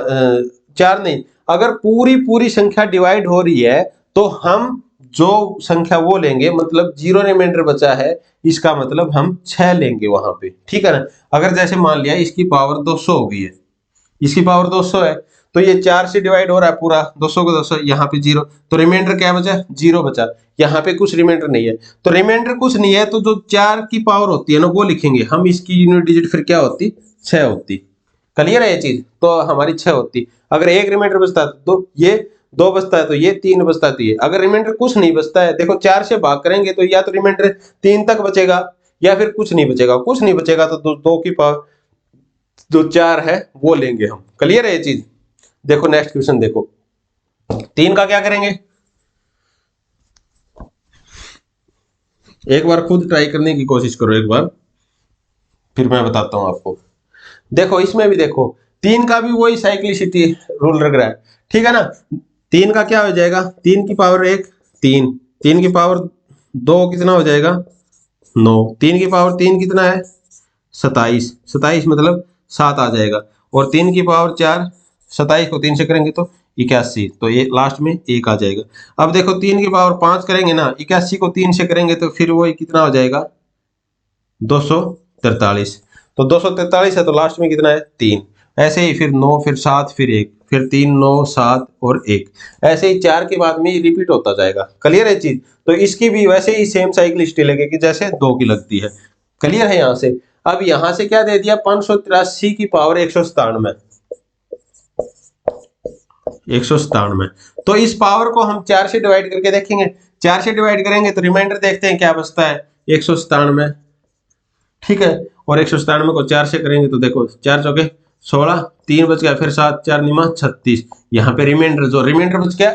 4 नहीं, अगर पूरी पूरी संख्या डिवाइड हो रही है तो हम जो संख्या वो लेंगे, मतलब 0 रिमाइंडर बचा है, इसका मतलब हम 6 लेंगे वहां पे, ठीक है ना। अगर जैसे मान लिया इसकी पावर 200 हो गई है, इसकी पावर 200 है, तो ये 4 से डिवाइड हो रहा है पूरा, 200 को 200, यहाँ पे 0, तो रिमाइंडर क्या बचा, 0 बचा। यहाँ पे कुछ रिमाइंडर नहीं है, तो रिमाइंडर कुछ नहीं है, तो जो 4 की पावर होती है ना वो लिखेंगे हम, इसकी यूनिट डिजिट फिर क्या होती, 6 होती। क्लियर है ये चीज, तो हमारी 6 होती। अगर एक रिमाइंडर बचता है तो ये 2 बचता है, तो ये 3 बचता है, तो ये। अगर रिमाइंडर कुछ नहीं बचता है, देखो 4 से भाग करेंगे तो या तो रिमाइंडर 3 तक बचेगा या फिर कुछ नहीं बचेगा, कुछ नहीं बचेगा तो 2 की पावर जो 4 है वो लेंगे हम। क्लियर है ये चीज। देखो नेक्स्ट क्वेश्चन देखो, 3 का क्या करेंगे, एक बार खुद ट्राई करने की कोशिश करो एक बार, फिर मैं बताता हूं आपको। देखो इसमें भी देखो 3 का भी वही साइक्लिसिटी रूल लग रहा है, ठीक है ना। 3 का क्या हो जाएगा, 3 की पावर 1 3, 3 की पावर 2 कितना हो जाएगा 9, 3 की पावर 3 कितना है 27, 27 मतलब 7 आ जाएगा, और 3 की पावर 4, 27 को 3 से करेंगे तो 81, तो ये लास्ट में 1 आ जाएगा। अब देखो 3 की पावर 5 करेंगे ना, 81 को 3 से करेंगे तो फिर वो कितना हो जाएगा 243, तो 243 है तो लास्ट में कितना है 3। ऐसे ही फिर 9, फिर 7, फिर 1, फिर 3 9 7 और 1, ऐसे ही 4 के बाद में रिपीट होता जाएगा। क्लियर है चीज, तो इसकी भी वैसे ही सेम साइकिलिस्टी लगेगी जैसे 2 की लगती है। क्लियर है यहाँ से। अब यहाँ से क्या दे दिया, 583 की पावर 197, 197, तो इस पावर को हम 4 से डिवाइड करके देखेंगे। 4 से डिवाइड करेंगे तो रिमाइंडर देखते हैं क्या बचता है 197, ठीक है। और 197 को 4 से करेंगे तो देखो 4 चौके 16, 3 बच गया, फिर 7 4 निमा 36, यहाँ पे रिमाइंडर जो रिमाइंडर बच गया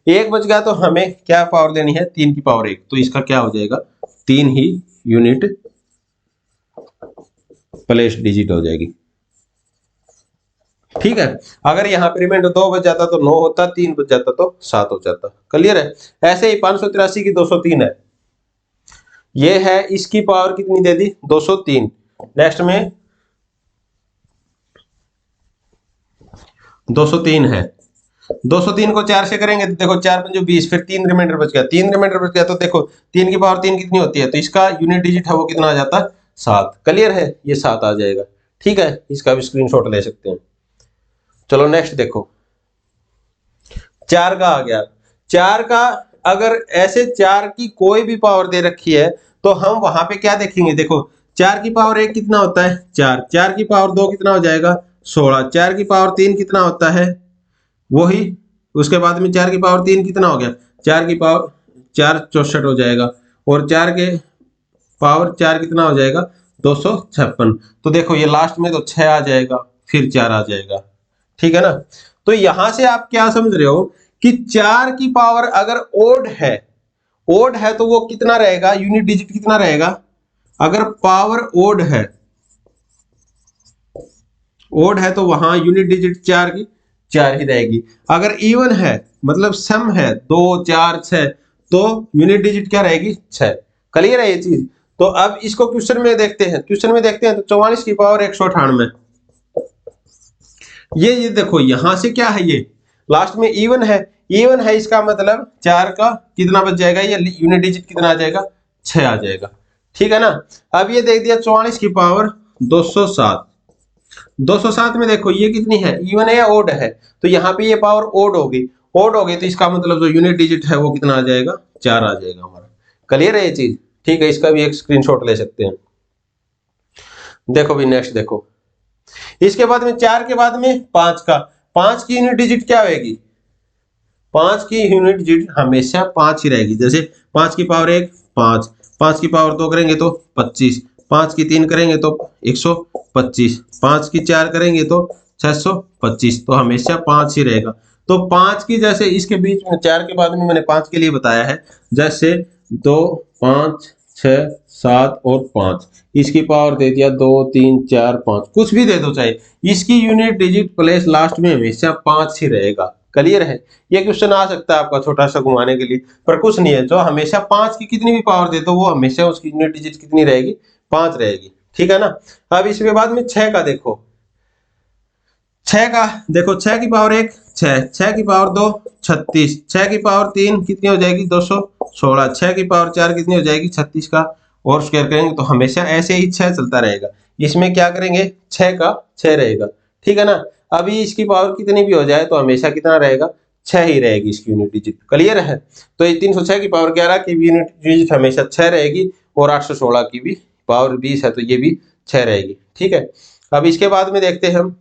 1 बच गया, तो हमें क्या पावर देनी है 3 की पावर 1, तो इसका क्या हो जाएगा 3 ही यूनिट प्लेस डिजिट हो जाएगी, ठीक है। अगर यहाँ पे रिमाइंडर 2 बच जाता तो 9 होता, 3 बच जाता तो 7 हो जाता। क्लियर है। ऐसे ही 583 की 203 है, ये है, इसकी पावर कितनी दे दी 203। नेक्स्ट में 203 है, 203 को 4 से करेंगे तो देखो 4 5 20, फिर 3 रिमाइंडर बच गया, 3 रिमाइंडर बच गया, तो देखो 3 की पावर 3 कितनी होती है, तो इसका यूनिट डिजिट है वो कितना आ जाता 7। क्लियर है, ये 7 आ जाएगा, ठीक है। इसका भी स्क्रीनशॉट ले सकते हैं। चलो नेक्स्ट देखो, 4 का आ गया। 4 का अगर ऐसे 4 की कोई भी पावर दे रखी है तो हम वहां पे क्या देखेंगे, देखो 4 की पावर 1 कितना होता है 4, 4 की पावर 2 कितना हो जाएगा 16, 4 की पावर 3 कितना होता है वही, उसके बाद में 4 की पावर 3 कितना हो गया 4 की पावर 4 64 हो जाएगा, और 4 के पावर 4 कितना हो जाएगा 256, तो देखो ये लास्ट में तो 6 आ जाएगा, फिर 4 आ जाएगा, ठीक है ना। तो यहां से आप क्या समझ रहे हो कि 4 की पावर अगर ओड है तो वो कितना रहेगा, यूनिट डिजिट कितना रहेगा, अगर पावर ओड है तो वहां यूनिट डिजिट 4 की 4 ही रहेगी। अगर इवन है मतलब सम है 2 4 6, तो यूनिट डिजिट क्या रहेगी 6। क्लियर है ये चीज। तो अब इसको क्वेश्चन में देखते हैं, तो 44 की पावर 198, ये देखो यहां से क्या है, ये लास्ट में इवन है, इसका मतलब 4 का कितना बच जाएगा, ये यूनिट डिजिट कितना आ जाएगा 6 आ जाएगा, ठीक है ना। अब ये देख दिया 44 की पावर 207, 207 में देखो ये कितनी है, इवन है या ओड है, तो यहाँ पे ये पावर ओड होगी, तो इसका मतलब जो यूनिट डिजिट है वो कितना आ जाएगा 4 आ जाएगा हमारा। क्लियर है ये चीज, ठीक है। इसका भी एक स्क्रीनशॉट ले सकते हैं। देखो भी नेक्स्ट देखो, इसके बाद में 4 के बाद में 5 की यूनिट डिजिट क्या होगी, 5 की यूनिट डिजिट हमेशा 5 ही रहेगी। जैसे 5 की पावर 1 5, 5 की पावर 2 करेंगे तो 25, 5 की 3 करेंगे तो 125, 5 की 4 करेंगे तो 625, तो हमेशा 5 ही रहेगा। तो 5 की जैसे इसके बीच में 4 के बाद में मैंने 5 के लिए बताया है, जैसे 2 5 6 7 और 5, इसकी पावर दे दिया 2 3 4 5, कुछ भी दे दो चाहे, इसकी यूनिट डिजिट प्लेस लास्ट में हमेशा 5 ही रहेगा। क्लियर है। ये क्वेश्चन आ सकता है आपका छोटा सा घुमाने के लिए, पर कुछ नहीं है, जो हमेशा 5 की कितनी भी पावर दे तो वो हमेशा उसकी यूनिट डिजिट कितनी रहेगी, 5 रहेगी, ठीक है ना। अब इसके बाद में 6 का देखो, 6 का देखो, 6 की पावर 1 6, 6 की पावर 2 36, 6 की पावर 3 कितनी हो जाएगी 216, 6 की पावर 4 कितनी हो जाएगी 36 का, और स्क्वायर करेंगे तो हमेशा ऐसे ही 6 चलता रहेगा। इसमें क्या करेंगे 6 का 6 रहेगा, ठीक है ना। अभी इसकी पावर कितनी भी हो जाए तो हमेशा कितना रहेगा 6 ही रहेगी इसकी यूनिट डिजिट, क्लियर है। तो ये 306 की पावर 11 की यूनिट डिजिट हमेशा 6 रहेगी, और 816 की भी पावर 20 है तो ये भी 6 रहेगी, ठीक है। अब इसके बाद में देखते हैं हम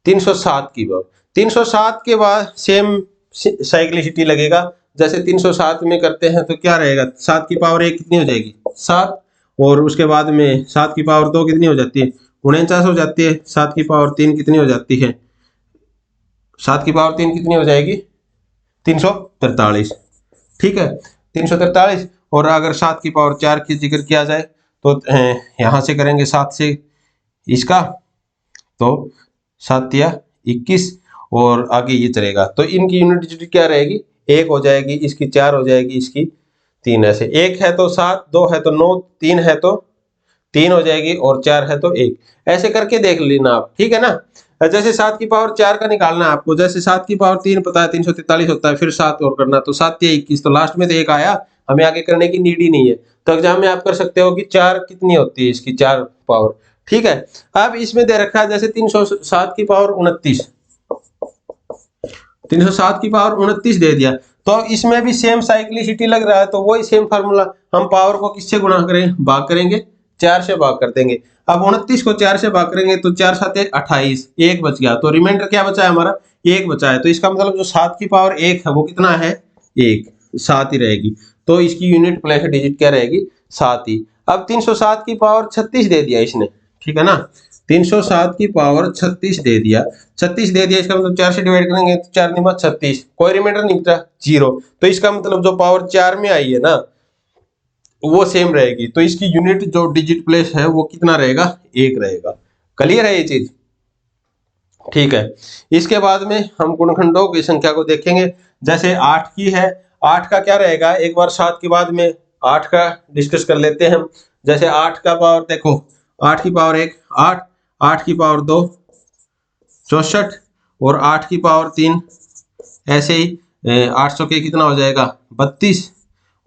307 की पावर, 307 के बाद सेम साइक्लिसिटी लगेगा, जैसे 307 में करते हैं तो क्या रहेगा, 7 की पावर 1 कितनी हो जाएगी 7, और उसके बाद में 7 की पावर 2 कितनी हो जाती है 49 हो जाती है, 7 की पावर 3 कितनी हो जाती है, 7 की पावर 3 कितनी हो जाएगी 343, ठीक है 343। और अगर 7 की पावर 4 की जिक्र किया जाए तो यहाँ से करेंगे 7 से इसका, तो 7 या 21, और आगे ये चलेगा तो इनकी यूनिट डिजिट क्या रहेगी 1 हो जाएगी, इसकी 4 हो जाएगी, इसकी 3, ऐसे 1 है तो 7, 2 है तो 9, 3 है तो 3 हो जाएगी, और 4 है तो 1, ऐसे करके देख लेना आप, ठीक है ना। जैसे 7 की पावर 4 का निकालना है आपको, जैसे 7 की पावर 3 पता है 343 होता है, फिर 7 और करना, तो 7 या 21, तो लास्ट में तो 1 आया, हमें आगे करने की नीड ही नहीं है। तो एग्जाम में आप कर सकते हो कि 4 कितनी होती है इसकी 4 पावर, ठीक है। अब इसमें दे रखा है जैसे 307 की पावर 29, 307 की पावर 29 दे दिया, तो इसमें भी सेम साइक्लिसिटी लग रहा है, तो वही सेम फार्मूला, हम पावर को किससे गुणा करें, भाग करेंगे, 4 से भाग कर देंगे। अब 29 को 4 से भाग करेंगे तो 4 7 28, 1 बच गया, तो रिमाइंडर क्या बचा है हमारा 1 बचा है, तो इसका मतलब जो 7 की पावर 1 है वो कितना है 1, 7 ही रहेगी, तो इसकी यूनिट प्लेस डिजिट क्या रहेगी 7 ही। अब 307 की पावर 36 दे दिया इसने, ठीक है ना, 307 की पावर 36 दे दिया, 36 दे दिया, इसका मतलब 4 से डिवाइड करेंगे तो 4 9 36, कोई रिमाइंडर नहीं बचा 0, तो इसका मतलब जो पावर 4 में आई है ना वो सेम रहेगी, तो इसकी यूनिट जो डिजिट प्लेस है वो कितना रहेगा 1 रहेगा, क्लियर है ये चीज, ठीक है। इसके बाद में हम गुणनखंडों की संख्या को देखेंगे, जैसे 8 की है, 8 का क्या रहेगा, एक बार 7 के बाद में 8 का डिस्कस कर लेते हैं हम। जैसे 8 का पावर देखो, 8 की पावर 1 8, 8 की पावर 2 64, और 8 की पावर 3 ऐसे ही 800 के कितना हो जाएगा 32,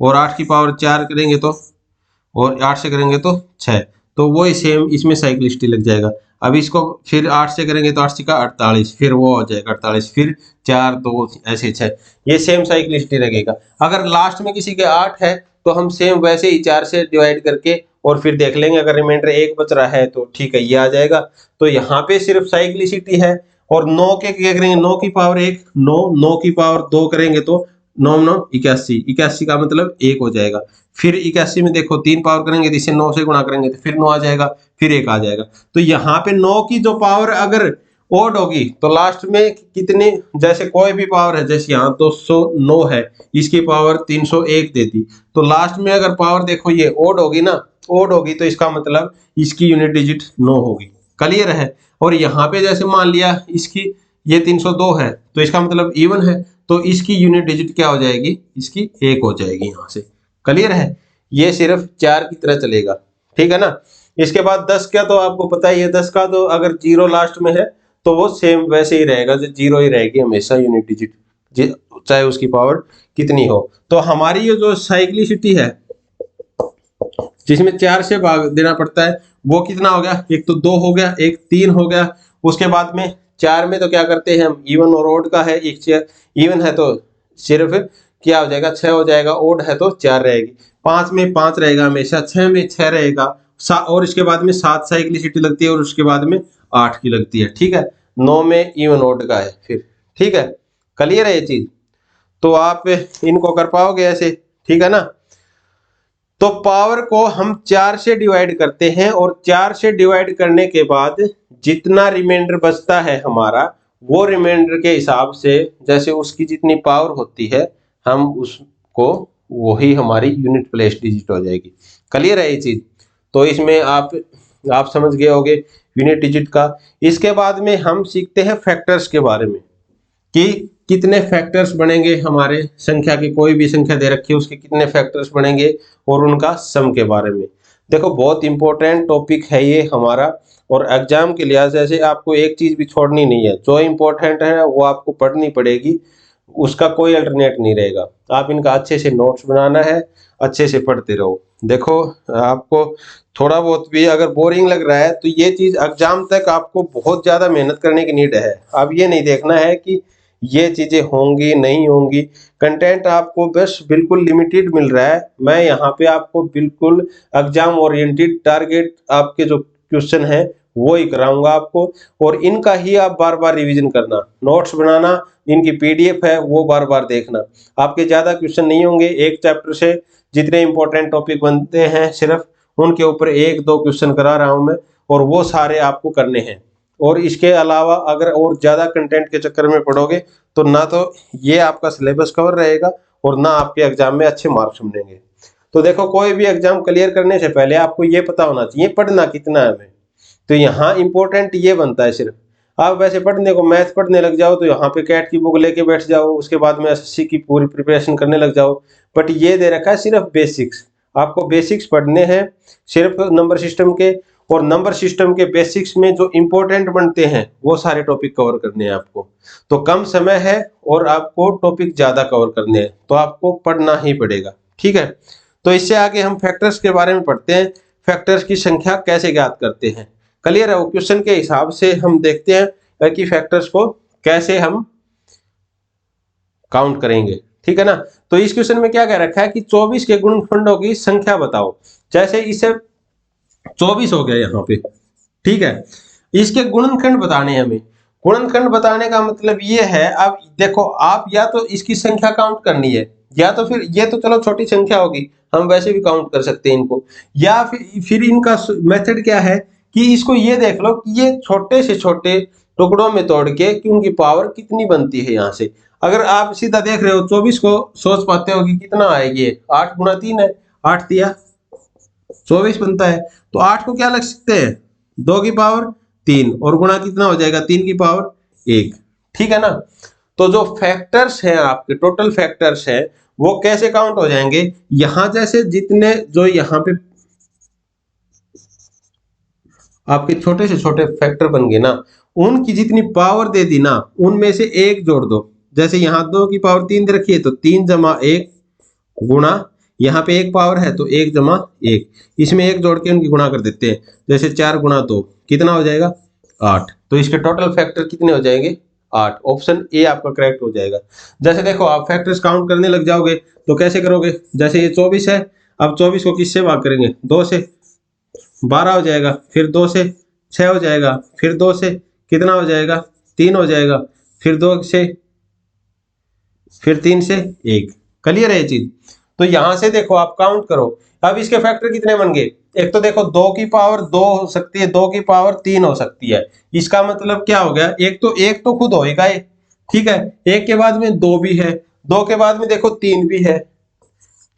और 8 की पावर 4 करेंगे तो, और 8 से करेंगे तो 6, तो वही सेम इसमें साइक्लिसिटी लग जाएगा। अब इसको फिर 8 से करेंगे तो 8 का 48, फिर वो हो जाएगा 48, फिर 4 2 ऐसे 6, ये सेम साइक्लिसिटी लगेगा। अगर लास्ट में किसी के 8 है तो हम सेम वैसे ही 4 से डिवाइड करके और फिर देख लेंगे, अगर रिमाइंडर 1 बच रहा है तो ठीक है ये आ जाएगा। तो यहाँ पे सिर्फ साइक्लिसिटी है। और 9 के क्या करेंगे, 9 की पावर 1 9, 9 की पावर 2 करेंगे तो 9 9 81, 81 का मतलब 1 हो जाएगा। फिर 81 में देखो 3 पावर करेंगे तो इसे 9 से गुणा करेंगे तो फिर 9 आ जाएगा, फिर 1 आ जाएगा। तो यहाँ पे 9 की जो पावर अगर ओड होगी तो लास्ट में कितनी, जैसे कोई भी पावर है, जैसे यहाँ 209 है, इसकी पावर 301 देती, तो लास्ट में अगर पावर देखो ये ओड होगी ना, ओड होगी तो इसका मतलब इसकी यूनिट डिजिट 9 होगी, क्लियर है। और यहाँ पे जैसे मान लिया इसकी ये 302 है तो इसका मतलब इवन है, तो इसकी यूनिट डिजिट क्या हो जाएगी, इसकी 1 हो जाएगी यहाँ से, क्लियर है। ये सिर्फ 4 की तरह चलेगा, ठीक है ना। इसके बाद 10 का तो आपको पता ही है, 10 का तो अगर 0 लास्ट में है तो वो सेम वैसे ही रहेगा, जो 0 ही रहेगी हमेशा यूनिट डिजिट, चाहे उसकी पावर कितनी हो। तो हमारी ये जो साइक्लिसिटी है जिसमें 4 से भाग देना पड़ता है वो कितना हो गया, एक तो 2 हो गया, एक 3 हो गया, उसके बाद में 4 में तो क्या करते हैं हम, इवन और ओड का है, एक इवन है तो सिर्फ क्या हो जाएगा 6 हो जाएगा, ओड है तो 4 रहेगी, 5 में 5 रहेगा हमेशा, 6 में 6 रहेगा, और इसके बाद में 7 साइक्लिसिटी लगती है, और उसके बाद में 8 की लगती है, ठीक है। 9 में इवन ओड का है फिर, ठीक है, क्लियर है ये चीज। तो आप इनको कर पाओगे ऐसे, ठीक है ना। तो पावर को हम 4 से डिवाइड करते हैं, और 4 से डिवाइड करने के बाद जितना रिमाइंडर बचता है हमारा, वो रिमाइंडर के हिसाब से जैसे उसकी जितनी पावर होती है हम उसको, वही हमारी यूनिट प्लेस डिजिट हो जाएगी, क्लियर है ये चीज। तो इसमें आप समझ गए होगे यूनिट डिजिट का। इसके बाद में हम सीखते हैं फैक्टर्स के बारे में कि कितने फैक्टर्स बनेंगे, हमारे संख्या की कोई भी संख्या दे रखी है उसके कितने फैक्टर्स बनेंगे और उनका सम के बारे में। देखो बहुत इंपॉर्टेंट टॉपिक है ये हमारा, और एग्जाम के लिहाज से आपको एक चीज भी छोड़नी नहीं है, जो इंपॉर्टेंट है वो आपको पढ़नी पड़ेगी, उसका कोई अल्टरनेट नहीं रहेगा। आप इनका अच्छे से नोट्स बनाना है, अच्छे से पढ़ते रहो। देखो आपको थोड़ा बहुत भी अगर बोरिंग लग रहा है तो ये चीज एग्जाम तक आपको बहुत ज्यादा मेहनत करने की नीड है। अब ये नहीं देखना है कि ये चीजें होंगी नहीं होंगी, कंटेंट आपको बस बिल्कुल लिमिटेड मिल रहा है। मैं यहाँ पे आपको बिल्कुल एग्जाम ओरिएंटेड टारगेट आपके जो क्वेश्चन है वो ही कराऊंगा आपको, और इनका ही आप बार बार रिवीजन करना, नोट्स बनाना, इनकी पीडीएफ है वो बार बार देखना। आपके ज्यादा क्वेश्चन नहीं होंगे, एक चैप्टर से जितने इंपॉर्टेंट टॉपिक बनते हैं सिर्फ उनके ऊपर एक दो क्वेश्चन करा रहा हूं मैं, और वो सारे आपको करने हैं। और इसके अलावा अगर और ज्यादा कंटेंट के चक्कर में पढ़ोगे तो ना तो ये आपका सिलेबस कवर रहेगा और ना आपके एग्जाम में अच्छे मार्क्स मिलेंगे। तो देखो कोई भी एग्जाम क्लियर करने से पहले आपको ये पता होना चाहिए पढ़ना कितना है हमें। तो यहाँ इंपॉर्टेंट ये बनता है सिर्फ, आप वैसे पढ़ने को मैथ पढ़ने लग जाओ तो यहाँ पे कैट की बुक लेके बैठ जाओ, उसके बाद में एसएससी की पूरी प्रिपरेशन करने लग जाओ। बट ये दे रखा है सिर्फ बेसिक्स, आपको बेसिक्स पढ़ने हैं सिर्फ नंबर सिस्टम के, और नंबर सिस्टम के बेसिक्स में जो इंपॉर्टेंट बनते हैं वो सारे टॉपिक कवर करने हैं आपको। तो कम समय है और आपको टॉपिक ज्यादा कवर करने हैं, तो आपको पढ़ना ही पड़ेगा, ठीक है। तो इससे आगे हम फैक्टर्स के बारे में पढ़ते हैं, फैक्टर्स की संख्या कैसे ज्ञात करते हैं। क्लियर है, वो क्वेश्चन के हिसाब से हम देखते हैं कि फैक्टर्स को कैसे हम काउंट करेंगे, ठीक है ना। तो इस क्वेश्चन में क्या कह रखा है कि 24 के गुणनखंडों की संख्या बताओ। जैसे इसे 24 हो गया यहाँ पे, ठीक है, इसके गुणनखंड बताने हैं हमें। गुणनखंड बताने का मतलब ये है, अब देखो आप या तो इसकी संख्या काउंट करनी है, या तो फिर ये तो चलो छोटी संख्या होगी, हम वैसे भी काउंट कर सकते हैं इनको, या फिर इनका मेथड क्या है कि इसको ये देख लो कि ये छोटे से छोटे टुकड़ों में तोड़ के कि उनकी पावर कितनी बनती है। यहाँ से अगर आप सीधा देख रहे हो 24 को सोच पाते हो कि कितना आएगी, 8 गुणा 3 है, 8 दिया 24 बनता है। तो 8 को क्या लग सकते हैं, 2 की पावर 3, और गुणा कितना हो जाएगा 3 की पावर 1, ठीक है ना। तो जो फैक्टर्स हैं आपके टोटल फैक्टर्स हैं वो कैसे काउंट हो जाएंगे, यहां जैसे जितने जो यहाँ पे आपके छोटे से छोटे फैक्टर बन गए ना, उनकी जितनी पावर दे दी ना उनमें से एक जोड़ दो। जैसे यहाँ 2 की पावर 3 दे रखी है तो 3 जमा 1 गुणा, यहाँ पे 1 पावर है तो 1 जमा 1, इसमें 1 जोड़ के उनकी गुणा कर देते हैं। जैसे 4 गुणा 2 कितना हो जाएगा 8, तो इसके टोटल फैक्टर कितने हो जाएंगे 8। ऑप्शन ए आपका करेक्ट हो जाएगा। जैसे देखो आप फैक्टर्स काउंट करने लग जाओगे तो कैसे करोगे, जैसे ये 24 है, अब 24 को किससे भाग करेंगे 2 से, 12 हो जाएगा, फिर 2 से 6 हो जाएगा, फिर 2 से कितना हो जाएगा 3 हो जाएगा, फिर 2 से, फिर 3 से 1। क्लियर है ये चीज। तो यहां से देखो आप काउंट करो, अब इसके फैक्टर कितने बन गए, एक तो देखो 2 की पावर 2 हो सकती है, 2 की पावर 3 हो सकती है। इसका मतलब क्या हो गया, एक तो खुद होएगा ये, ठीक है, एक के बाद में 2 भी है, 2 के बाद में देखो 3 भी है,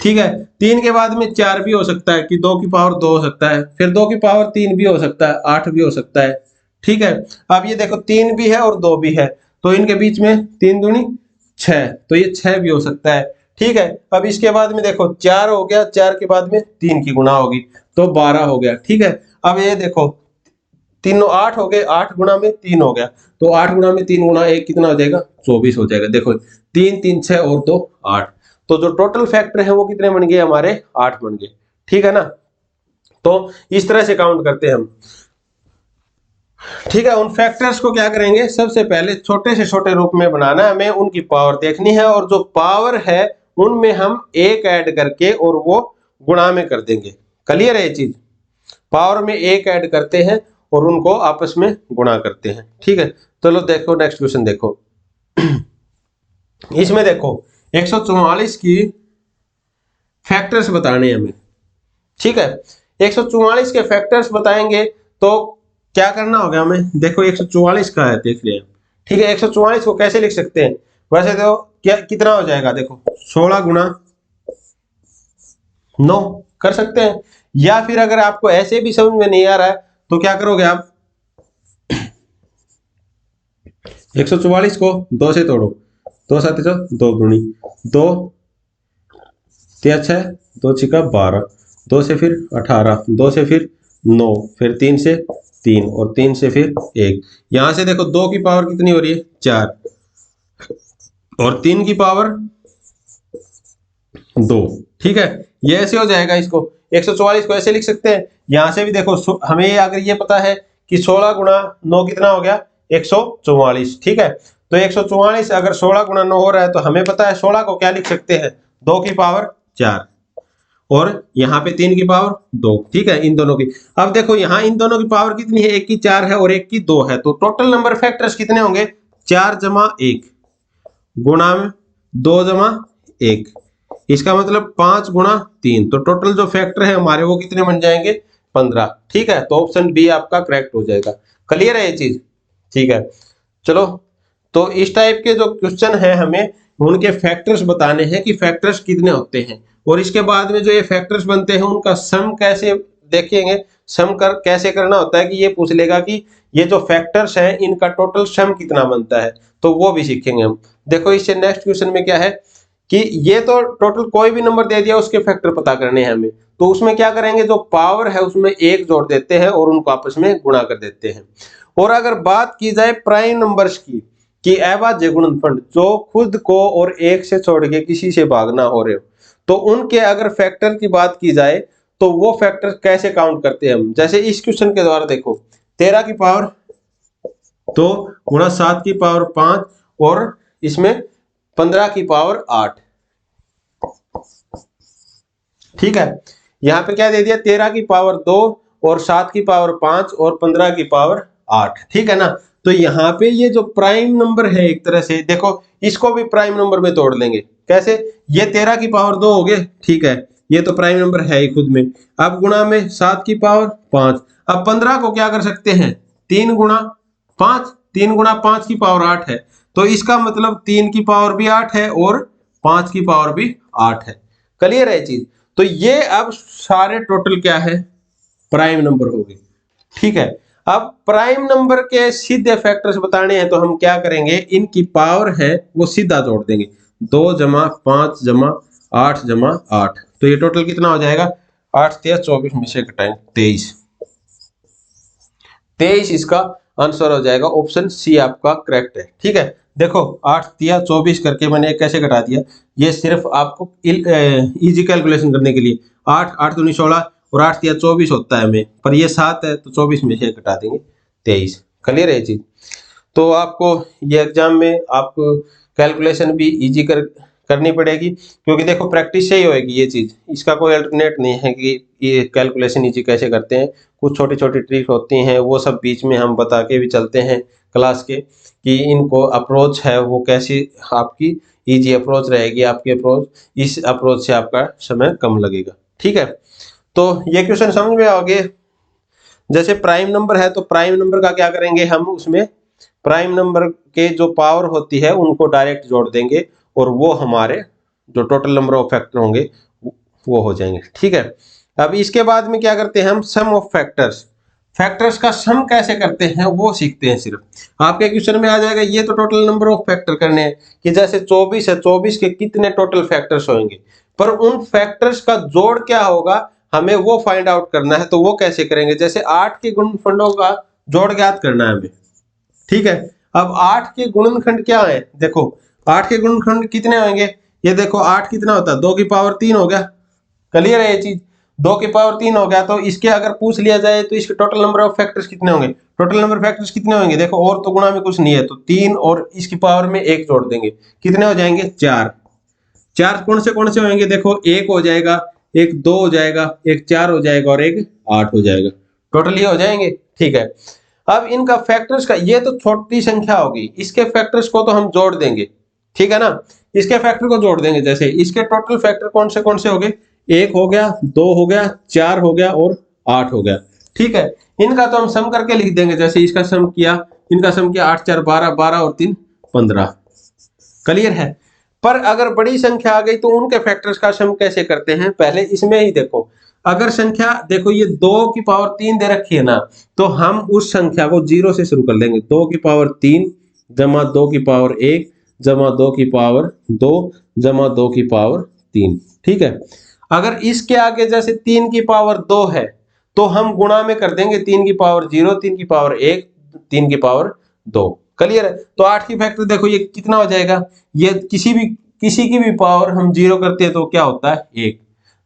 ठीक है, 3 के बाद में 4 भी हो सकता है कि 2 की पावर 2 हो सकता है, फिर 2 की पावर 3 भी हो सकता है, 8 भी हो सकता है, ठीक है। अब ये देखो 3 भी है और 2 भी है, तो इनके बीच में 3 दूनी 6, तो ये 6 भी हो सकता है, ठीक है। अब इसके बाद में देखो 4 हो गया, 4 के बाद में 3 की गुणा होगी तो 12 हो गया, ठीक है। अब ये देखो तीनों 8 हो गए, 8 गुणा में 3 हो गया, तो 8 गुणा में 3 गुणा 1 कितना हो जाएगा 24 हो जाएगा। देखो 3 3 6 और 2 8, तो जो टोटल फैक्टर है वो कितने बन गए हमारे 8 बन गए, ठीक है ना। तो इस तरह से काउंट करते हैं हम, ठीक है। उन फैक्टर्स को क्या करेंगे, सबसे पहले छोटे से छोटे रूप में बनाना है हमें, उनकी पावर देखनी है, और जो पावर है उनमें हम एक ऐड करके और वो गुणा में कर देंगे। क्लियर है ये चीज, पावर में एक ऐड करते हैं और उनको आपस में गुणा करते हैं, ठीक है। चलो देखो नेक्स्ट क्वेश्चन देखो इसमें देखो 144 की फैक्टर्स बताने हमें, ठीक है। 144 के फैक्टर्स बताएंगे तो क्या करना होगा हमें, देखो 144 का है देख रहे हैं, ठीक है। 144 को कैसे लिख सकते हैं, वैसे तो क्या कितना हो जाएगा, देखो 16 गुणा 9 कर सकते हैं, या फिर अगर आपको ऐसे भी समझ में नहीं आ रहा है तो क्या करोगे आप 144 को 2 से तोड़ो, 2 7 2 दूनी 2 3 6 2 छिका 12, 2 से फिर 18, 2 से फिर 9, फिर 3 से 3 और 3 से फिर 1। यहां से देखो 2 की पावर कितनी हो रही है 4 और 3 की पावर 2। ठीक है, ये ऐसे हो जाएगा। इसको 144 को ऐसे लिख सकते हैं। यहां से भी देखो हमें अगर ये पता है कि 16 गुणा 9 कितना हो गया 144। ठीक है, तो 144 अगर 16 गुणा 9 हो रहा है तो हमें पता है 16 को क्या लिख सकते हैं 2 की पावर 4 और यहाँ पे 3 की पावर 2। ठीक है, इन दोनों की। अब देखो यहाँ इन दोनों की पावर कितनी है, एक की 4 है और एक की 2 है, तो टोटल नंबर फैक्टर्स कितने होंगे 4 जमा 1 गुणा में 2 जमा 1, इसका मतलब 5 गुणा 3, तो टोटल जो फैक्टर है हमारे वो कितने बन जाएंगे 15। ठीक है, तो ऑप्शन बी आपका करेक्ट हो जाएगा। क्लियर है ये चीज? ठीक है, चलो तो इस टाइप के जो क्वेश्चन है हमें उनके फैक्टर्स बताने हैं कि फैक्टर्स कितने होते हैं, और इसके बाद में जो ये फैक्टर्स बनते हैं उनका सम कैसे देखेंगे। सम कर कैसे करना होता है कि ये पूछ लेगा कि ये जो फैक्टर्स हैं इनका टोटल सम कितना बनता है, तो वो भी सीखेंगे हम। देखो इससे नेक्स्ट क्वेश्चन में क्या है कि ये तो टोटल कोई भी नंबर दे दिया उसके फैक्टर पता करने हैं हमें, तो उसमें क्या करेंगे जो पावर है उसमें 1 जोड़ देते हैं और उनको आपस में गुणा कर देते हैं। और अगर बात की जाए प्राइम नंबर्स की कि अभाज्य गुणनफल जो खुद को और 1 से छोड़ के किसी से भाग ना हो रहे हो, तो उनके अगर फैक्टर की बात की जाए तो वो फैक्टर कैसे काउंट करते हैं हम। जैसे इस क्वेश्चन के द्वारा देखो 13 की पावर 2 गुणा 7 की पावर 5 और इसमें 15 की पावर 8। ठीक है, यहां पे क्या दे दिया 13 की पावर 2 और 7 की पावर 5 और 15 की पावर 8। ठीक है ना, तो यहाँ पे ये जो प्राइम नंबर है एक तरह से देखो इसको भी प्राइम नंबर में तोड़ लेंगे। कैसे, ये 13 की पावर 2 हो गए, ठीक है, ये तो प्राइम नंबर है ही खुद में। अब गुणा में 7 की पावर 5, अब 15 को क्या कर सकते हैं 3 गुणा 5, 3 गुणा 5 की पावर 8 है, तो इसका मतलब 3 की पावर भी 8 है और 5 की पावर भी 8 है। क्लियर है चीज? तो ये अब सारे टोटल क्या है प्राइम नंबर हो गए। ठीक है, अब प्राइम नंबर के सीधे फैक्टर्स बताने हैं तो हम क्या करेंगे, इनकी पावर है वो सीधा जोड़ देंगे, 2 जमा 5 जमा 8 जमा 8, तो ये टोटल कितना हो जाएगा 8 3 24 में से घटाएंगे 23 इसका आंसर हो जाएगा। ऑप्शन सी आपका करेक्ट है। ठीक है, देखो 8 3 24 करके मैंने कैसे घटा दिया, ये सिर्फ आपको इजी कैलकुलेशन करने के लिए 8 8 दूनी 16 और 8 3 24 होता है हमें, पर ये 7 है तो 24 में से घटा देंगे 23। क्लियर है चीज? तो आपको ये एग्जाम में आपको कैलकुलेशन भी इजी करनी पड़ेगी, क्योंकि देखो प्रैक्टिस से ही होएगी ये चीज, इसका कोई अल्टरनेट नहीं है कि ये कैलकुलेशन इजी कैसे करते हैं। कुछ छोटी छोटी ट्रिक होती हैं वो सब बीच में हम बता के भी चलते हैं क्लास के कि इनको अप्रोच है वो कैसी आपकी इजी अप्रोच रहेगी, आपकी अप्रोच इस अप्रोच से आपका समय कम लगेगा। ठीक है, तो ये क्वेश्चन समझ में आ गए। जैसे प्राइम नंबर है तो प्राइम नंबर का क्या करेंगे हम, उसमें प्राइम नंबर के जो पावर होती है उनको डायरेक्ट जोड़ देंगे और वो हमारे जो टोटल नंबर ऑफ फैक्टर होंगे वो हो जाएंगे। ठीक है, अब इसके बाद में क्या करते हैं हम सम ऑफ फैक्टर्स, फैक्टर्स का सम कैसे करते हैं वो सीखते हैं। सिर्फ आपके क्वेश्चन में आ जाएगा ये तो टोटल नंबर ऑफ फैक्टर करने हैं कि जैसे 24 है 24 के कितने टोटल फैक्टर्स होंगे, पर उन फैक्टर्स का जोड़ क्या होगा हमें वो फाइंड आउट करना है। तो वो कैसे करेंगे, जैसे 8 के गुणनखंडों का जोड़ ज्ञात करना है हमें। ठीक है, अब 8 के गुणनखंड क्या है, देखो 8 के गुणनखंड कितने होंगे, ये देखो 8 कितना होता है 2 की पावर 3 हो गया। क्लियर है ये चीज, 2 की पावर 3 हो गया, तो इसके अगर पूछ लिया जाए तो इसके टोटल नंबर ऑफ फैक्टर्स कितने होंगे, टोटल नंबर फैक्टर्स कितने होंगे, देखो और तो गुणा में कुछ नहीं है तो 3 और इसकी पावर में 1 जोड़ देंगे, कितने हो जाएंगे 4। 4 कौन से होंगे, देखो 1 हो जाएगा, एक 2 हो जाएगा, एक 4 हो जाएगा और एक 8 हो जाएगा, टोटल ये हो जाएंगे। ठीक है, अब इनका फैक्टर्स का ये तो छोटी संख्या होगी, इसके फैक्टर्स को तो हम जोड़ देंगे। ठीक है ना, इसके फैक्टर को जोड़ देंगे, जैसे इसके टोटल फैक्टर कौन से हो गए, 1 हो गया, 2 हो गया, 4 हो गया और 8 हो गया। ठीक है, इनका तो हम सम करके लिख देंगे, जैसे इसका सम किया, इनका सम किया 8 4 12, 12 और 3 15। क्लियर है, पर अगर बड़ी संख्या आ गई तो उनके फैक्टर्स का सम कैसे करते हैं, पहले इसमें ही देखो, अगर संख्या देखो ये 2 की पावर 3 दे रखी है ना, तो हम उस संख्या को 0 से शुरू कर लेंगे, 2 की पावर 3 जमा 2 की पावर 1 जमा 2 की पावर 2 जमा 2 की पावर 3। ठीक है, अगर इसके आगे जैसे 3 की पावर 2 है तो हम गुणा में कर देंगे 3 की पावर 0, 3 की पावर 1, 3 की पावर 2। क्लियर है? तो 8 की फैक्टर देखो ये कितना हो जाएगा, ये किसी की भी पावर हम 0 करते हैं तो क्या होता है 1।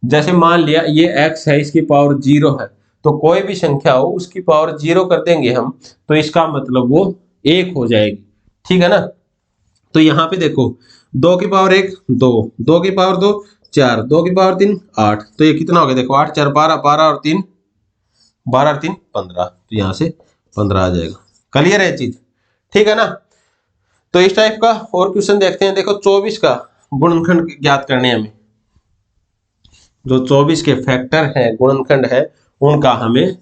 जैसे मान लिया ये x है, इसकी पावर 0 है, तो कोई भी संख्या हो उसकी पावर 0 कर देंगे हम, तो इसका मतलब वो 1 हो जाएगी। ठीक है ना? तो यहाँ पे देखो 2 की पावर 1 2, 2 की पावर 2 4, 2 की पावर 3 8, तो ये कितना हो गया देखो 8 4 12, 12 और 3 12 और 3 15, तो यहाँ से 15 आ जाएगा। क्लियर है चीज? ठीक है ना? तो इस टाइप का और क्वेश्चन देखते हैं। देखो 24 का गुणनखंड ज्ञात करने हमें, जो 24 के फैक्टर है गुणनखंड है उनका हमें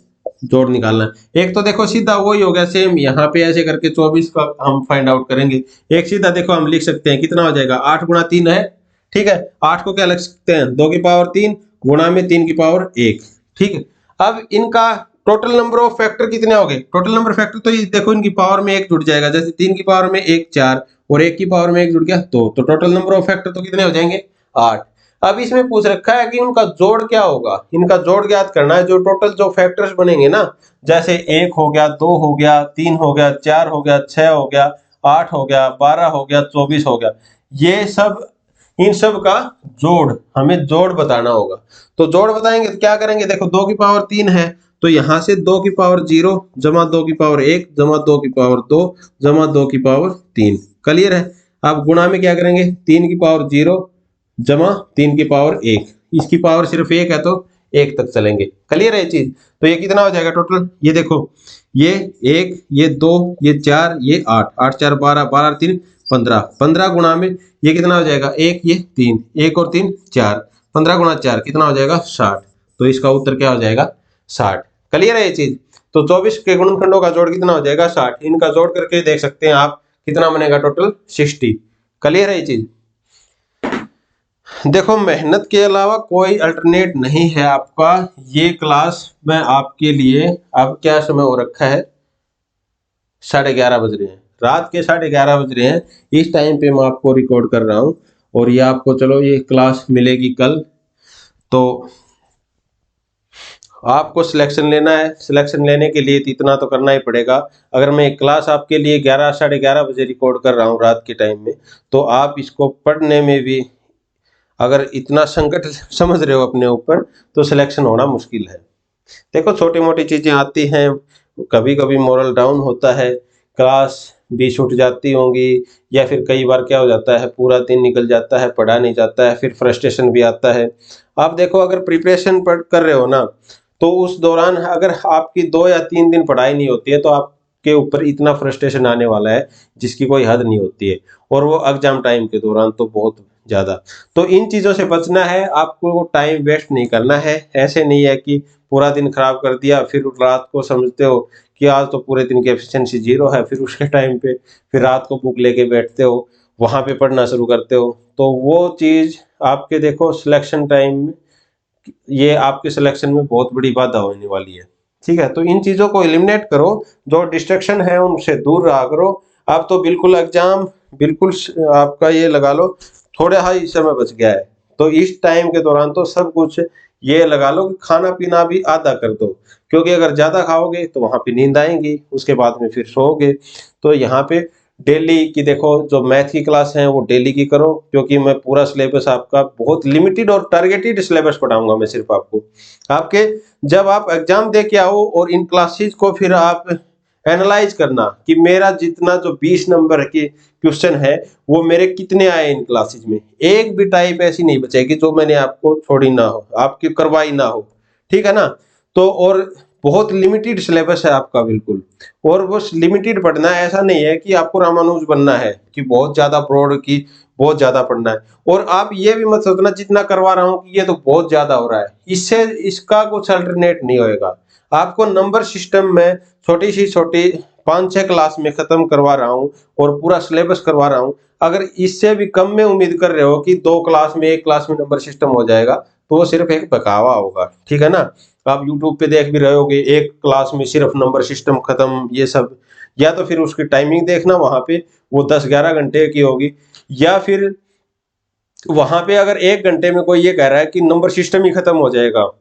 जोड़ निकालना है। एक तो देखो सीधा वही हो गया सेम, यहाँ पे ऐसे करके 24 का हम फाइंड आउट करेंगे। एक सीधा देखो हम लिख सकते हैं कितना हो जाएगा 8 गुणा 3 है। ठीक है, 8 को क्या लिख सकते हैं 2 की पावर 3 गुणा में 3 की पावर 1। ठीक है, अब इनका टोटल नंबर ऑफ फैक्टर कितने हो गए? टोटल नंबर फैक्टर तो ये देखो इनकी पावर में 1 जुड़ जाएगा, जैसे 3 की पावर में 1 4 और 1 की पावर में 1 जुड़ गया 2, तो टोटल नंबर ऑफ फैक्टर तो कितने हो जाएंगे 8। अब इसमें पूछ रखा है कि उनका जोड़ क्या होगा, इनका जोड़ ज्ञात करना है। जो टोटल जो फैक्टर्स बनेंगे ना, जैसे 1 हो गया 2 हो गया 3 हो गया 4 हो गया 6 हो गया 8 हो गया 12 हो गया 24 हो गया, ये सब इन सब का जोड़ हमें जोड़ बताना होगा। तो जोड़ बताएंगे तो क्या करेंगे, देखो 2 की पावर 3 है तो यहां से 2 की पावर 0 जमा 2 की पावर 1 जमा 2 की पावर 2 जमा 2 की पावर 3। क्लियर है? अब गुणा में क्या करेंगे 3 की पावर 0 जमा 3 की पावर 1, इसकी पावर सिर्फ 1 है तो 1 तक चलेंगे। क्लियर है चीज? तो ये कितना हो जाएगा टोटल, ये देखो ये 1 ये 2 ये 4 ये 8, 8 4 12, 12 3 15, 15 गुणा में ये कितना हो जाएगा 1 ये 3, 1 और 3 4, 15 गुणा 4 कितना हो जाएगा 60, तो इसका उत्तर क्या हो जाएगा 60। क्लियर है ये चीज? तो 24 के गुणनखंडों का जोड़ कितना हो जाएगा 60, इनका जोड़ करके देख सकते हैं आप कितना बनेगा टोटल 60। क्लियर है ये चीज? देखो मेहनत के अलावा कोई अल्टरनेट नहीं है आपका। ये क्लास में आपके लिए अब क्या समय हो रखा है 11:30 बज रहे हैं, रात के 11:30 बज रहे हैं। इस टाइम पे मैं आपको रिकॉर्ड कर रहा हूँ और ये आपको चलो ये क्लास मिलेगी कल। तो आपको सिलेक्शन लेना है, सिलेक्शन लेने के लिए तो इतना तो करना ही पड़ेगा। अगर मैं एक क्लास आपके लिए 11 11:30 बजे रिकॉर्ड कर रहा हूँ रात के टाइम में, तो आप इसको पढ़ने में भी अगर इतना संकट समझ रहे हो अपने ऊपर तो सिलेक्शन होना मुश्किल है। देखो छोटी मोटी चीजें आती हैं, कभी कभी मोरल डाउन होता है, क्लास भी छूट जाती होंगी, या फिर कई बार क्या हो जाता है पूरा दिन निकल जाता है पढ़ा नहीं जाता है, फिर फ्रस्ट्रेशन भी आता है। आप देखो अगर प्रिपरेशन कर रहे हो ना, तो उस दौरान अगर आपकी 2 या 3 दिन पढ़ाई नहीं होती है तो आपके ऊपर इतना फ्रस्ट्रेशन आने वाला है जिसकी कोई हद नहीं होती है, और वो एग्जाम टाइम के दौरान तो बहुत ज्यादा। तो इन चीजों से बचना है, आपको टाइम वेस्ट नहीं करना है। ऐसे नहीं है कि पूरा दिन खराब कर दिया फिर रात को समझते हो कि आज तो पूरे दिन की एफिशिएंसी 0 है, फिर उसके टाइम पे फिर रात को बुक लेके बैठते हो, वहां पे पढ़ना शुरू करते हो, तो वो चीज आपके देखो सिलेक्शन टाइम में ये आपके सिलेक्शन में बहुत बड़ी बाधा होने वाली है। ठीक है, तो इन चीजों को एलिमिनेट करो, जो डिस्ट्रैक्शन है उनसे दूर रहा करो। आप तो बिल्कुल एग्जाम बिल्कुल आपका ये लगा लो थोड़ा ही समय बच गया है, तो इस टाइम के दौरान तो सब कुछ ये लगा लो कि खाना पीना भी आधा कर दो, क्योंकि अगर ज्यादा खाओगे तो वहां पे नींद आएंगी, उसके बाद में फिर सोओगे। तो यहाँ पे डेली की देखो जो मैथ की क्लास है वो डेली की करो, क्योंकि मैं पूरा सिलेबस आपका बहुत लिमिटेड और टारगेटेड सिलेबस पढ़ाऊंगा मैं सिर्फ आपको। आपके जब आप एग्जाम दे के आओ और इन क्लासेस को फिर आप एनालाइज करना कि मेरा जितना जो 20 नंबर के क्वेश्चन है वो मेरे कितने आए इन क्लासेस में, एक भी टाइप ऐसी नहीं बचेगी जो मैंने आपको छोड़ी ना हो, आपकी करवाई ना हो। ठीक है ना? तो और बहुत लिमिटेड सिलेबस है आपका बिल्कुल, और वो लिमिटेड पढ़ना है, ऐसा नहीं है कि आपको रामानुज बनना है कि बहुत ज्यादा ब्रॉड की बहुत ज्यादा पढ़ना है। और आप ये भी मत सोचना जितना करवा रहा हूँ कि ये तो बहुत ज्यादा हो रहा है, इससे इसका कुछ अल्टरनेट नहीं होएगा। आपको नंबर सिस्टम में छोटी सी छोटी 5-6 क्लास में खत्म करवा रहा हूँ और पूरा सिलेबस करवा रहा हूँ। अगर इससे भी कम में उम्मीद कर रहे हो कि 2 क्लास में 1 क्लास में नंबर सिस्टम हो जाएगा, तो वो सिर्फ एक बकावा होगा। ठीक है ना? आप यूट्यूब पे देख भी रहे होगे एक क्लास में सिर्फ नंबर सिस्टम खत्म, ये सब या तो फिर उसकी टाइमिंग देखना, वहां पे वो 10-11 घंटे की होगी, या फिर वहां पे अगर 1 घंटे में कोई ये कह रहा है कि नंबर सिस्टम ही खत्म हो जाएगा,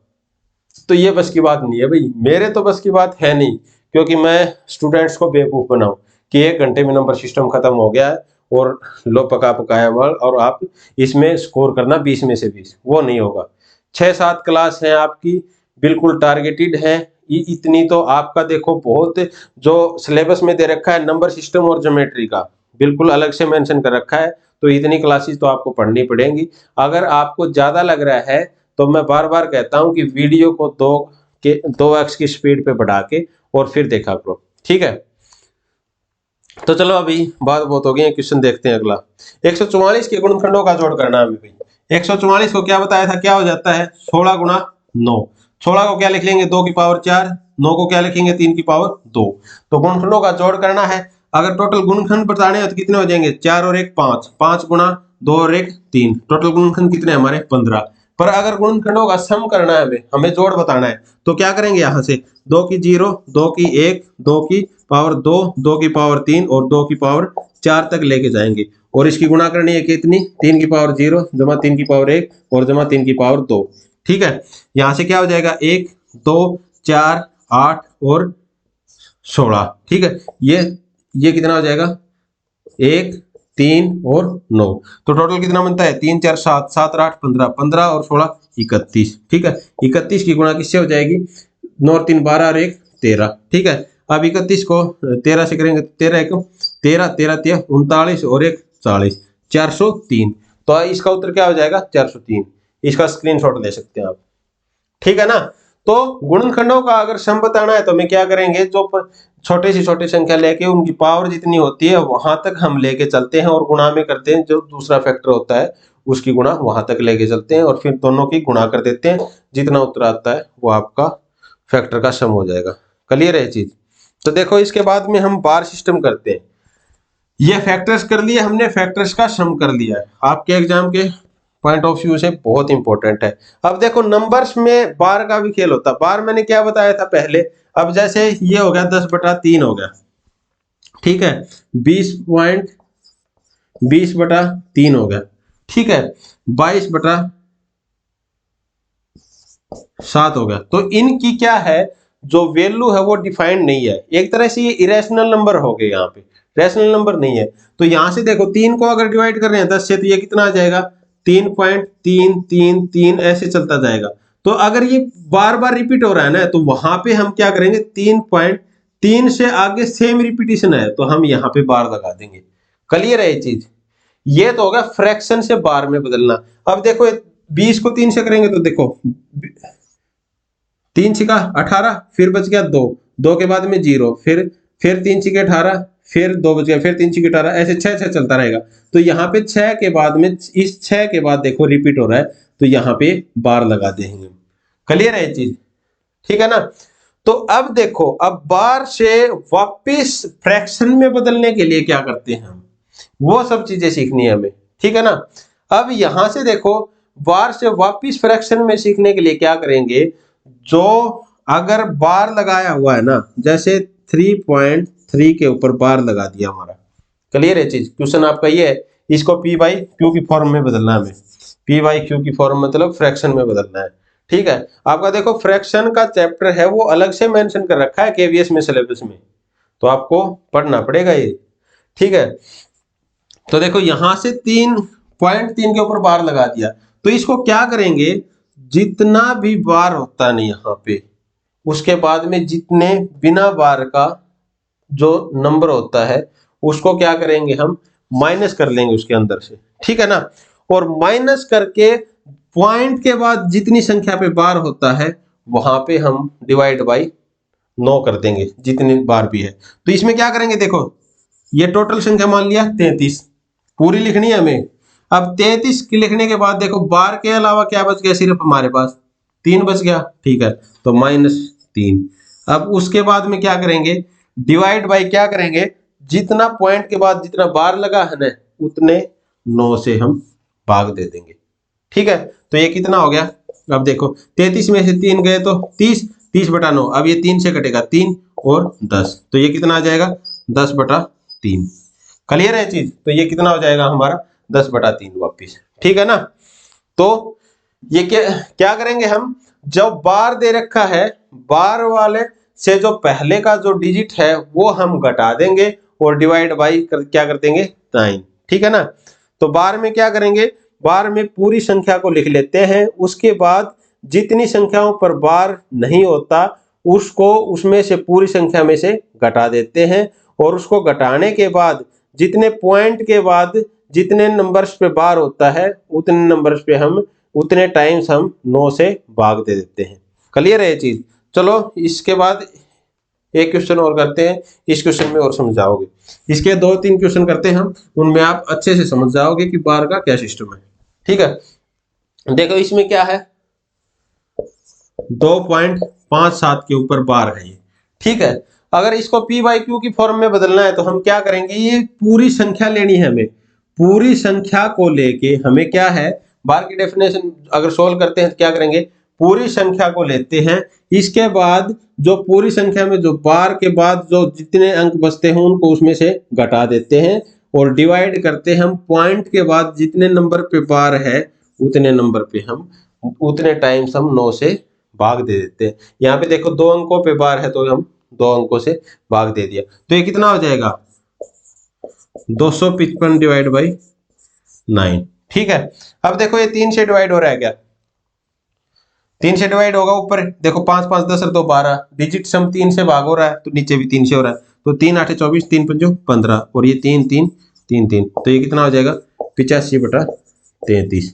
तो ये बस की बात नहीं है भाई, मेरे तो बस की बात है नहीं, क्योंकि मैं स्टूडेंट्स को बेवकूफ बनाऊं कि 1 घंटे में नंबर सिस्टम खत्म हो गया है और लो पका पकाया माल और आप इसमें स्कोर करना 20 में से 20, वो नहीं होगा। 6-7 क्लास है आपकी, बिल्कुल टारगेटेड है। इतनी तो आपका देखो बहुत जो सिलेबस में दे रखा है नंबर सिस्टम और ज्योमेट्री का बिल्कुल अलग से मेंशन कर रखा है, तो इतनी क्लासेस तो आपको पढ़नी पड़ेंगी। अगर आपको ज्यादा लग रहा है तो मैं बार बार कहता हूं कि वीडियो को 2x की स्पीड पे बढ़ा के और फिर देखा करो, ठीक है। तो चलो अभी बात बहुत हो गई, क्वेश्चन देखते हैं अगला। 144 के गुणनखंडों का जोड़ करना है हमें भाई। 144 को क्या बताया था, क्या हो जाता है 16 गुणा 9। 16 को क्या लिख लेंगे 2 की पावर 4, 9 को क्या लिखेंगे 3 की पावर 2। तो गुणनखंडों का जोड़ करना है। अगर टोटल गुणनखंड बताने हो तो कितने हो जाएंगे, 4 और 1 5, 5 गुणा 2 और 1 3, टोटल गुणनखंड कितने हमारे 15। पर अगर गुणनखंडों का सम करना है हमें जोड़ बताना है, तो क्या करेंगे, यहाँ से 2 की 0, 2 की 1, 2 की पावर 2, 2 की पावर 3 और 2 की पावर 4 तक लेके जाएंगे, और इसकी गुणा करनी है कितनी, 3 की पावर 0 जमा 3 की पावर 1 और जमा 3 की पावर 2, ठीक है। यहां से क्या हो जाएगा 1 2 4 8 और 16, ठीक है। ये कितना हो जाएगा 1 3 और 9, तो टोटल कितना बनता है 3 4 7, 7 और 8 15, 15 और 16 31, ठीक है। 31 की गुणा किससे हो जाएगी, 9 और 3 12 और 1 13, ठीक है। अब 31 को 13 से करेंगे, 13 1 13, 13 3 39 और 1 40, 403। तो इसका उत्तर क्या हो जाएगा 403। इसका स्क्रीनशॉट ले सकते हैं आप, ठीक है ना। तो गुणनखंडों का अगर सम बताना है तो हमें क्या करेंगे, जो छोटे से छोटी संख्या लेके उनकी पावर जितनी होती है वहां तक हम लेके चलते हैं और गुणा में करते हैं, जो दूसरा फैक्टर होता है उसकी गुणा वहां तक लेके चलते हैं और फिर दोनों की गुणा कर देते हैं, जितना उत्तर आता है वो आपका फैक्टर का सम हो जाएगा। क्लियर है चीज। तो देखो इसके बाद में हम बार सिस्टम करते हैं। ये फैक्टर्स कर लिए हमने, फैक्टर्स का सम कर लिया है, आपके एग्जाम के पॉइंट ऑफ व्यू से बहुत इंपॉर्टेंट है। अब देखो नंबर्स में बार का भी खेल होता है। बार मैंने क्या बताया था पहले, अब जैसे ये हो गया 10/3 हो गया, ठीक है। 20/3 हो गया, ठीक है। 22/7 हो गया। तो इनकी क्या है, जो वैल्यू है वो डिफाइंड नहीं है, एक तरह से ये इरेशनल नंबर हो गए, यहाँ पे रैशनल नंबर नहीं है। तो यहां से देखो 3 को अगर डिवाइड कर रहे हैं 10 से, तो ये कितना आ जाएगा 3.333 ऐसे चलता जाएगा। तो अगर ये बार बार रिपीट हो रहा है ना, तो वहां पे हम क्या करेंगे 3.3 से आगे सेम रिपीटिशन है तो हम यहाँ पे बार लगा देंगे। क्लियर है ये चीज। ये तो होगा फ्रैक्शन से बार में बदलना। अब देखो 20 को 3 से करेंगे तो देखो 3 छिका 18, फिर बच गया 2, 2 के बाद में 0, फिर 3 छिके 18, फिर 2 बच गया, फिर 3 छिके 18, ऐसे 6 चलता रहेगा। तो यहाँ पे 6 के बाद में, इस 6 के बाद देखो रिपीट हो रहा है तो यहाँ पे बार लगा देंगे। क्लियर है ये चीज, ठीक है ना। तो अब देखो, अब बार से वापिस फ्रैक्शन में बदलने के लिए क्या करते हैं हम, वो सब चीजें सीखनी है हमें, ठीक है ना। अब यहां से देखो बार से वापिस फ्रैक्शन में सीखने के लिए क्या करेंगे, जो अगर बार लगाया हुआ है ना, जैसे 3.3 के ऊपर बार लगा दिया हमारा। क्लियर है चीज। क्वेश्चन आपका ये है, इसको पी बाई क्यू की फॉर्म में बदलना है हमें, पी बाई क्यू की फॉर्म मतलब फ्रैक्शन में बदलना है, ठीक है। आपका देखो फ्रैक्शन का चैप्टर है वो अलग से मेंशन कर रखा है केवीएस में, सिलेबस में, तो आपको पढ़ना पड़ेगा ये, ठीक है। तो देखो यहां से 3.3 के ऊपर बार लगा दिया, तो इसको क्या करेंगे, जितना भी बार होता नहीं यहाँ पे, उसके बाद में जितने बिना बार का जो नंबर होता है उसको क्या करेंगे, हम माइनस कर लेंगे उसके अंदर से, ठीक है ना। और माइनस करके पॉइंट के बाद जितनी संख्या पे बार होता है वहां पे हम डिवाइड बाई 9 कर देंगे, जितनी बार भी है। तो इसमें क्या करेंगे, देखो ये टोटल संख्या मान लिया 33, पूरी लिखनी है हमें। अब 33 की लिखने के बाद देखो बार के अलावा क्या बच गया, सिर्फ हमारे पास 3 बच गया, ठीक है। तो -3। अब उसके बाद में क्या करेंगे, डिवाइड बाई क्या करेंगे, जितना पॉइंट के बाद जितना बार लगा है ना उतने 9 से हम भाग दे देंगे, ठीक है। तो ये कितना हो गया, अब देखो 33 में से 3 गए तो 30, 30/9, अब ये 3 से कटेगा 3 और 10, तो ये कितना आ जाएगा 10/3। क्लियर है चीज? तो ये कितना हो जाएगा हमारा 10/3 वापिस, ठीक है ना। तो ये क्या करेंगे हम, जब बार दे रखा है, बार वाले से जो पहले का जो डिजिट है वो हम घटा देंगे और डिवाइड बाई क्या कर देंगे 9, ठीक है ना। तो बार में क्या करेंगे, बार में पूरी संख्या को लिख लेते हैं, उसके बाद जितनी संख्याओं पर बार नहीं होता उसको उसमें से पूरी संख्या में से घटा देते हैं, और उसको घटाने के बाद जितने पॉइंट के बाद जितने नंबर्स पे बार होता है उतने नंबर्स पे हम उतने टाइम्स हम 9 से भाग दे देते हैं। क्लियर है ये चीज? चलो इसके बाद एक क्वेश्चन और करते हैं, इस क्वेश्चन में और समझाओगे। इसके 2-3 क्वेश्चन करते हैं हम, उनमें आप अच्छे से समझ जाओगे कि बार का क्या सिस्टम है, ठीक है। देखो इसमें क्या है, 2.57 के ऊपर बार है ये, ठीक है। अगर इसको पी बाई क्यू की फॉर्म में बदलना है तो हम क्या करेंगे, ये पूरी संख्या लेनी है हमें, पूरी संख्या को लेके हमें क्या है, बार की डेफिनेशन अगर सोल्व करते हैं तो क्या करेंगे, पूरी संख्या को लेते हैं, इसके बाद जो पूरी संख्या में जो बार के बाद जो जितने अंक बचते हैं उनको उसमें से घटा देते हैं, और डिवाइड करते हैं हम पॉइंट के बाद जितने नंबर पे बार है उतने नंबर पे हम उतने टाइम्स हम 9 से भाग दे देते हैं। यहाँ पे देखो 2 अंकों पे बार है तो हम 2 अंकों से भाग दे दिया, तो ये कितना हो जाएगा 255 डिवाइड बाई 9, ठीक है। अब देखो ये 3 से डिवाइड हो रहा है क्या, 3 से डिवाइड होगा, ऊपर देखो 5 5 10 और 2 12, डिजिट सम 3 से भाग हो रहा है तो नीचे भी 3 से हो रहा है, तो 3 8 24, 3 5 15, और ये 3 3 3 3, तो ये कितना हो जाएगा 85/33।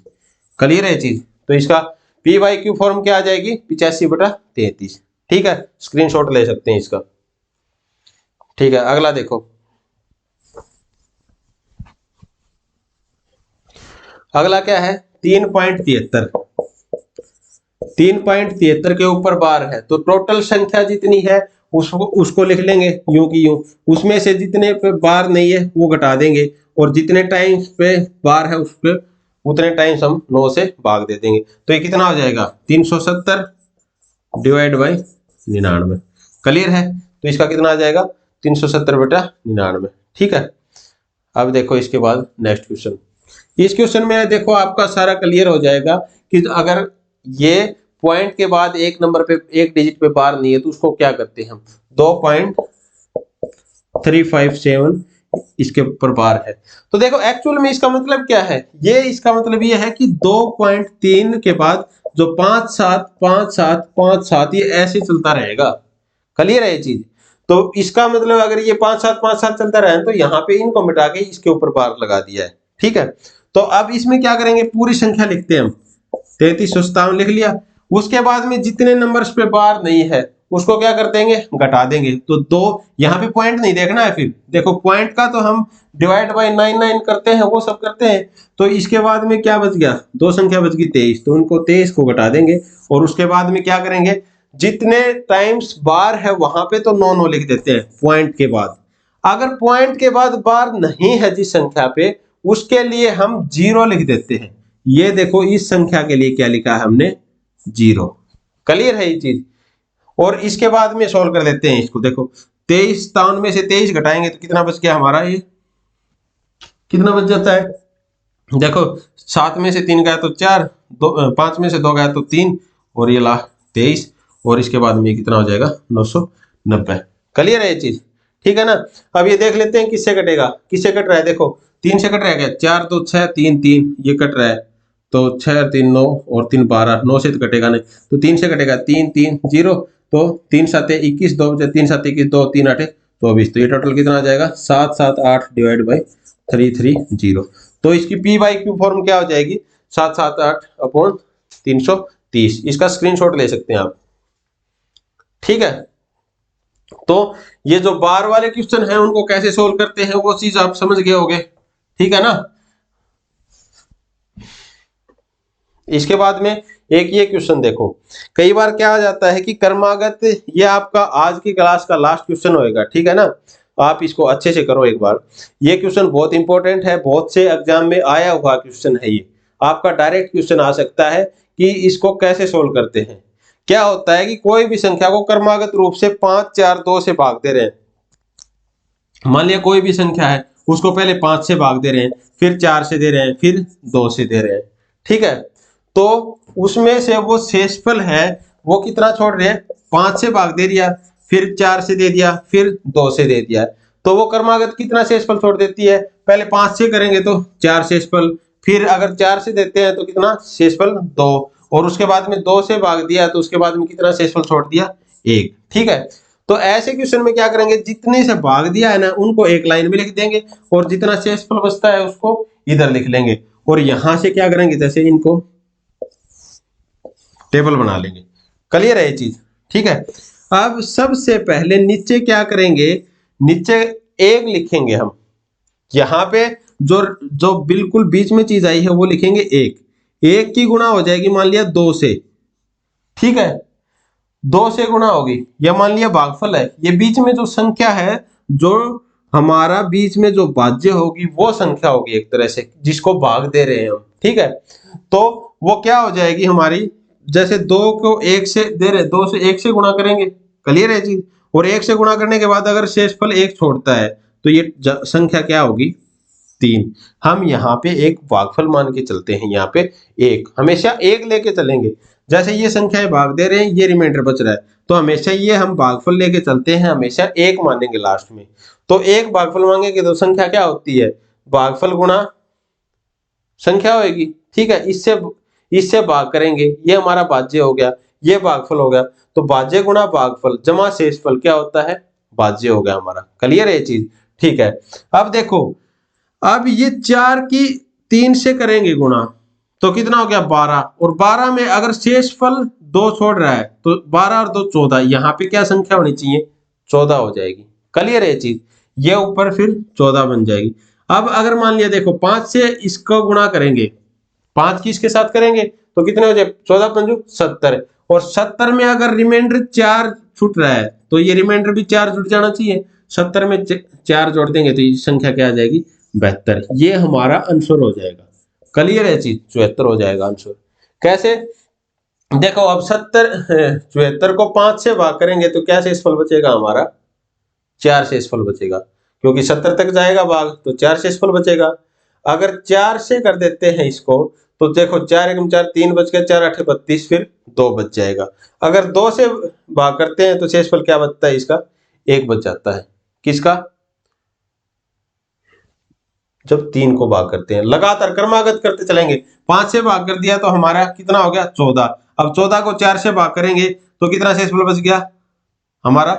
क्लियर है चीज? तो इसका पी बाई क्यू फॉर्म क्या आ जाएगी 85/33, ठीक है। स्क्रीनशॉट ले सकते हैं इसका, ठीक है। अगला देखो, अगला क्या है 3.73, 3.73 के ऊपर बार है, तो टोटल संख्या जितनी है उसको लिख लेंगे यूं की यूं, उसमें से जितने पे बार नहीं है वो घटा देंगे, और जितने टाइम्स पे बार है उसके उतने टाइम्स हम 9 से भाग दे देंगे, तो ये कितना हो जाएगा 370 डिवाइड बाई 99। क्लियर है? तो इसका कितना आ जाएगा 370/99, ठीक है। अब देखो इसके बाद नेक्स्ट क्वेश्चन, इस क्वेश्चन में देखो आपका सारा क्लियर हो जाएगा कि अगर ये पॉइंट के बाद एक नंबर पे एक डिजिट पे बार नहीं है तो उसको क्या करते हैं हम, 2.357 इसके ऊपर बार है। तो देखो एक्चुअल में इसका मतलब क्या है, ये इसका मतलब ये है कि 2.3 के बाद जो 5 7 5 7 5 7 ये ऐसे चलता रहेगा। क्लियर है ये चीज? तो इसका मतलब अगर ये 5 7 5 7 चलता रहे तो यहाँ पे इनको मिटा के इसके ऊपर बार लगा दिया है, ठीक है। तो अब इसमें क्या करेंगे, पूरी संख्या लिखते हैं हम, 3357 लिख लिया, उसके बाद में जितने नंबर्स पे बार नहीं है उसको क्या कर देंगे घटा देंगे, तो 2 यहाँ पे पॉइंट नहीं देखना है, फिर देखो पॉइंट का तो हम डिवाइड बाय 99 करते हैं, वो सब करते हैं। तो इसके बाद में क्या बच गया, 2 संख्या बच गई 23, तो उनको 23 को घटा देंगे, और उसके बाद में क्या करेंगे, जितने टाइम्स बार है वहां पे तो 9 9 लिख देते हैं पॉइंट के बाद। अगर पॉइंट के बाद बार नहीं है जिस संख्या पे, उसके लिए हम 0 लिख देते हैं। ये देखो इस संख्या के लिए क्या लिखा है हमने 0। क्लियर है ये चीज? और इसके बाद में सॉल्व कर देते हैं इसको, देखो 23 में से 23 घटाएंगे तो कितना बच गया हमारा, ये कितना बच जाता है, देखो 7 में से 3 गया तो 4, 5 में से 2 गया तो 3, और ये ला 23, और इसके बाद में कितना हो जाएगा 990। क्लियर है ये चीज? ठीक है ना। अब ये देख लेते हैं किससे कटेगा, किससे कट रहा है, देखो 3 से कट रहा है क्या, 4 2 6 3 3 ये कट रहा है, तो 6 3 9 और 3 12, 9 से तो कटेगा नहीं, तो 3 से कटेगा 3 3 0, तो 3 7 21, 2 3 7 21, 2 3 8 24, तो ये टोटल कितना आ जाएगा 7 7 8 डिवाइड बाई 330। तो इसकी पी बाई क्यू फॉर्म क्या हो जाएगी 778/330। इसका स्क्रीनशॉट ले सकते हैं आप, ठीक है। तो ये जो बार वाले क्वेश्चन हैं उनको कैसे सोल्व करते हैं वो चीज आप समझ गए होंगे, ठीक है ना। इसके बाद में एक ये क्वेश्चन देखो, कई बार क्या आ जाता है कि कर्मागत, ये आपका आज की क्लास का लास्ट क्वेश्चन होएगा, ठीक है ना। आप इसको अच्छे से करो एक बार, ये क्वेश्चन बहुत इंपॉर्टेंट है, बहुत से एग्जाम में आया हुआ क्वेश्चन है, ये आपका डायरेक्ट क्वेश्चन आ सकता है कि इसको कैसे सोल्व करते हैं। क्या होता है कि कोई भी संख्या को क्रमागत रूप से 5 4 2 से भाग दे रहे हैं, मान लिया कोई भी संख्या है, उसको पहले 5 से भाग दे रहे हैं, फिर 4 से दे रहे हैं, फिर 2 से दे रहे हैं, ठीक है। तो उसमें से वो शेषफल है वो कितना छोड़ रहे हैं, 5 से भाग दे दिया, फिर 4 से दे दिया, फिर 2 से दे दिया, तो वो क्रमागत कितना शेषफल छोड़ देती है, पहले 5 से करेंगे तो 4 शेषफल, फिर अगर 4 से देते हैं तो कितना शेषफल 2, और उसके बाद में 2 से भाग दिया तो उसके बाद में कितना शेषफल छोड़ दिया 1, ठीक है। तो ऐसे क्वेश्चन में क्या करेंगे, जितने से भाग दिया है ना उनको एक लाइन में लिख देंगे, और जितना शेषफल बचता है उसको इधर लिख लेंगे, और यहां से क्या करेंगे, जैसे इनको टेबल बना लेंगे। क्लियर है ये चीज, ठीक है। अब सबसे पहले नीचे क्या करेंगे, नीचे एक लिखेंगे हम, यहाँ पे जो जो बिल्कुल बीच में चीज आई है वो लिखेंगे एक, एक की गुणा हो जाएगी मान लिया 2 से, ठीक है, 2 से गुणा होगी, या मान लिया भागफल है, ये बीच में जो संख्या है, जो हमारा बीच में जो भाज्य होगी वो संख्या होगी एक तरह से, जिसको भाग दे रहे हैं हम, ठीक है। तो वो क्या हो जाएगी हमारी, जैसे 2 को 1 से दे रहे, 2 से 1 से गुणा करेंगे, क्लियर है चीज, और 1 से गुणा करने के बाद अगर शेषफल 1 छोड़ता है तो ये संख्या क्या होगी 3। हम यहाँ पे एक भागफल मान के चलते हैं, यहाँ पे एक, हमेशा एक लेके चलेंगे, जैसे ये संख्याएं भाग दे रहे हैं, ये रिमाइंडर बच रहा है, तो हमेशा ये हम भागफल लेके चलते हैं, हमेशा एक मानेंगे लास्ट में। तो एक भागफल मांगेंगे तो संख्या क्या होती है, भागफल गुणा संख्या होगी, ठीक है। इससे इससे भाग करेंगे, ये हमारा भाज्य हो गया, ये भागफल हो गया, तो भाज्य गुणा भागफल जमा शेषफल क्या होता है, भाज्य हो गया हमारा। क्लियर है ये चीज, ठीक है। अब देखो, अब ये 4 की 3 से करेंगे गुणा तो कितना हो गया 12, और 12 में अगर शेषफल 2 छोड़ रहा है तो 12 और 2 14, यहाँ पे क्या संख्या होनी चाहिए 14 हो जाएगी। क्लियर है ये चीज, ये ऊपर फिर 14 बन जाएगी। अब अगर मान लिया देखो 5 से इसको गुणा करेंगे, 5 की इसके साथ करेंगे तो कितने हो जाए 14 पंजू 70, और 70 में अगर रिमाइंडर 4 छूट रहा है तो ये रिमाइंडर भी 4 जुड़ जाना चाहिए, 70 में 4 जोड़ देंगे तो ये संख्या क्या आ जाएगी 72, ये हमारा आंसर हो जाएगा। क्लियर है चीज, 74 हो जाएगा आंसर। कैसे, देखो अब 74 को 5 से भाग करेंगे तो क्या शेषफल बचेगा हमारा 4 शेषफल बचेगा, क्योंकि 70 तक जाएगा भाग तो 4 शेषफल बचेगा। अगर 4 से कर देते हैं इसको तो देखो 4 एकम 4 3 बच गया, 4 8 32, फिर 2 बच जाएगा। अगर 2 से भाग करते हैं तो शेषफल क्या बचता है इसका 1 बच जाता है, किसका, जब 3 को भाग करते हैं, लगातार क्रमागत करते चलेंगे, 5 से भाग कर दिया तो हमारा कितना हो गया 14, अब 14 को 4 से भाग करेंगे तो कितना शेषफल बच गया हमारा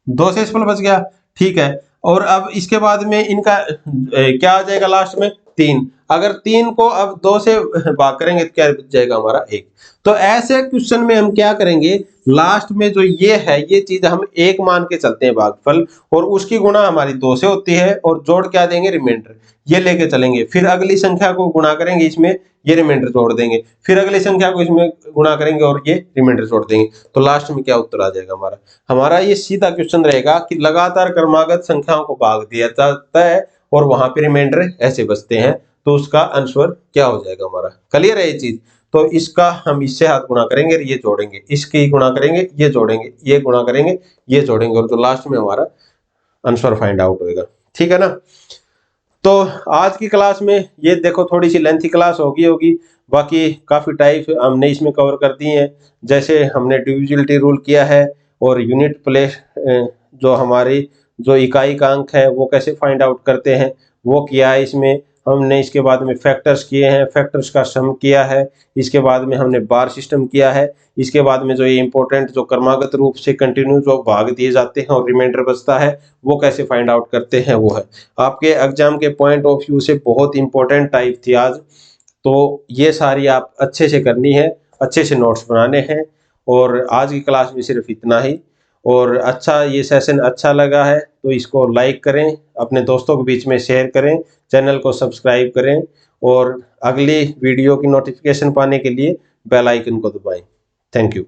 2 शेषफल बच गया, ठीक है। और अब इसके बाद में इनका क्या आ जाएगा लास्ट में 3, अगर 3 को अब 2 से भाग करेंगे तो क्या बच जाएगा हमारा 1। तो ऐसे क्वेश्चन में हम क्या करेंगे, लास्ट में जो ये है ये चीज हम 1 मान के चलते हैं भागफल, और उसकी गुणा हमारी 2 से होती है, और जोड़ क्या देंगे रिमाइंडर, ये लेके चलेंगे, फिर अगली संख्या को गुणा करेंगे इसमें, ये रिमाइंडर जोड़ देंगे, फिर अगली संख्या को इसमें गुणा करेंगे और ये रिमाइंडर जोड़ देंगे, तो लास्ट में क्या उत्तर आ जाएगा हमारा। हमारा ये सीधा क्वेश्चन रहेगा कि लगातार क्रमागत संख्याओं को भाग दिया जाता है और वहां पे रिमाइंडर ऐसे बचते हैं, तो उसका आंसर क्या हो जाएगा हमारा। क्लियर है ये चीज, तो इसका हम इससे हाथ गुणा करेंगे, ये जोड़ेंगे, इसकी गुणा करेंगे, ये जोड़ेंगे, ये गुणा करेंगे, ये जोड़ेंगे, और जो लास्ट में हमारा आंसर फाइंड आउट होगा, ठीक है ना। तो आज की क्लास में ये देखो थोड़ी सी लेंथी क्लास होगी, बाकी काफी टाइप हमने इसमें कवर कर दी हैं, जैसे हमने डिविजिबिलिटी रूल किया है, और यूनिट प्लेस जो हमारी जो इकाई का अंक है वो कैसे फाइंड आउट करते हैं वो किया है इसमें हमने। इसके बाद में फैक्टर्स किए हैं, फैक्टर्स का सम किया है, इसके बाद में हमने बार सिस्टम किया है, इसके बाद में जो ये इंपॉर्टेंट जो क्रमागत रूप से कंटिन्यू जो भाग दिए जाते हैं और रिमाइंडर बचता है वो कैसे फाइंड आउट करते हैं वो है। आपके एग्जाम के पॉइंट ऑफ व्यू से बहुत इंपॉर्टेंट टाइप थी आज, तो ये सारी आप अच्छे से करनी है, अच्छे से नोट्स बनाने हैं, और आज की क्लास में सिर्फ इतना ही। और अच्छा ये सेशन अच्छा लगा है तो इसको लाइक करें, अपने दोस्तों के बीच में शेयर करें, चैनल को सब्सक्राइब करें, और अगली वीडियो की नोटिफिकेशन पाने के लिए बेल आइकन को दबाएं। Thank you.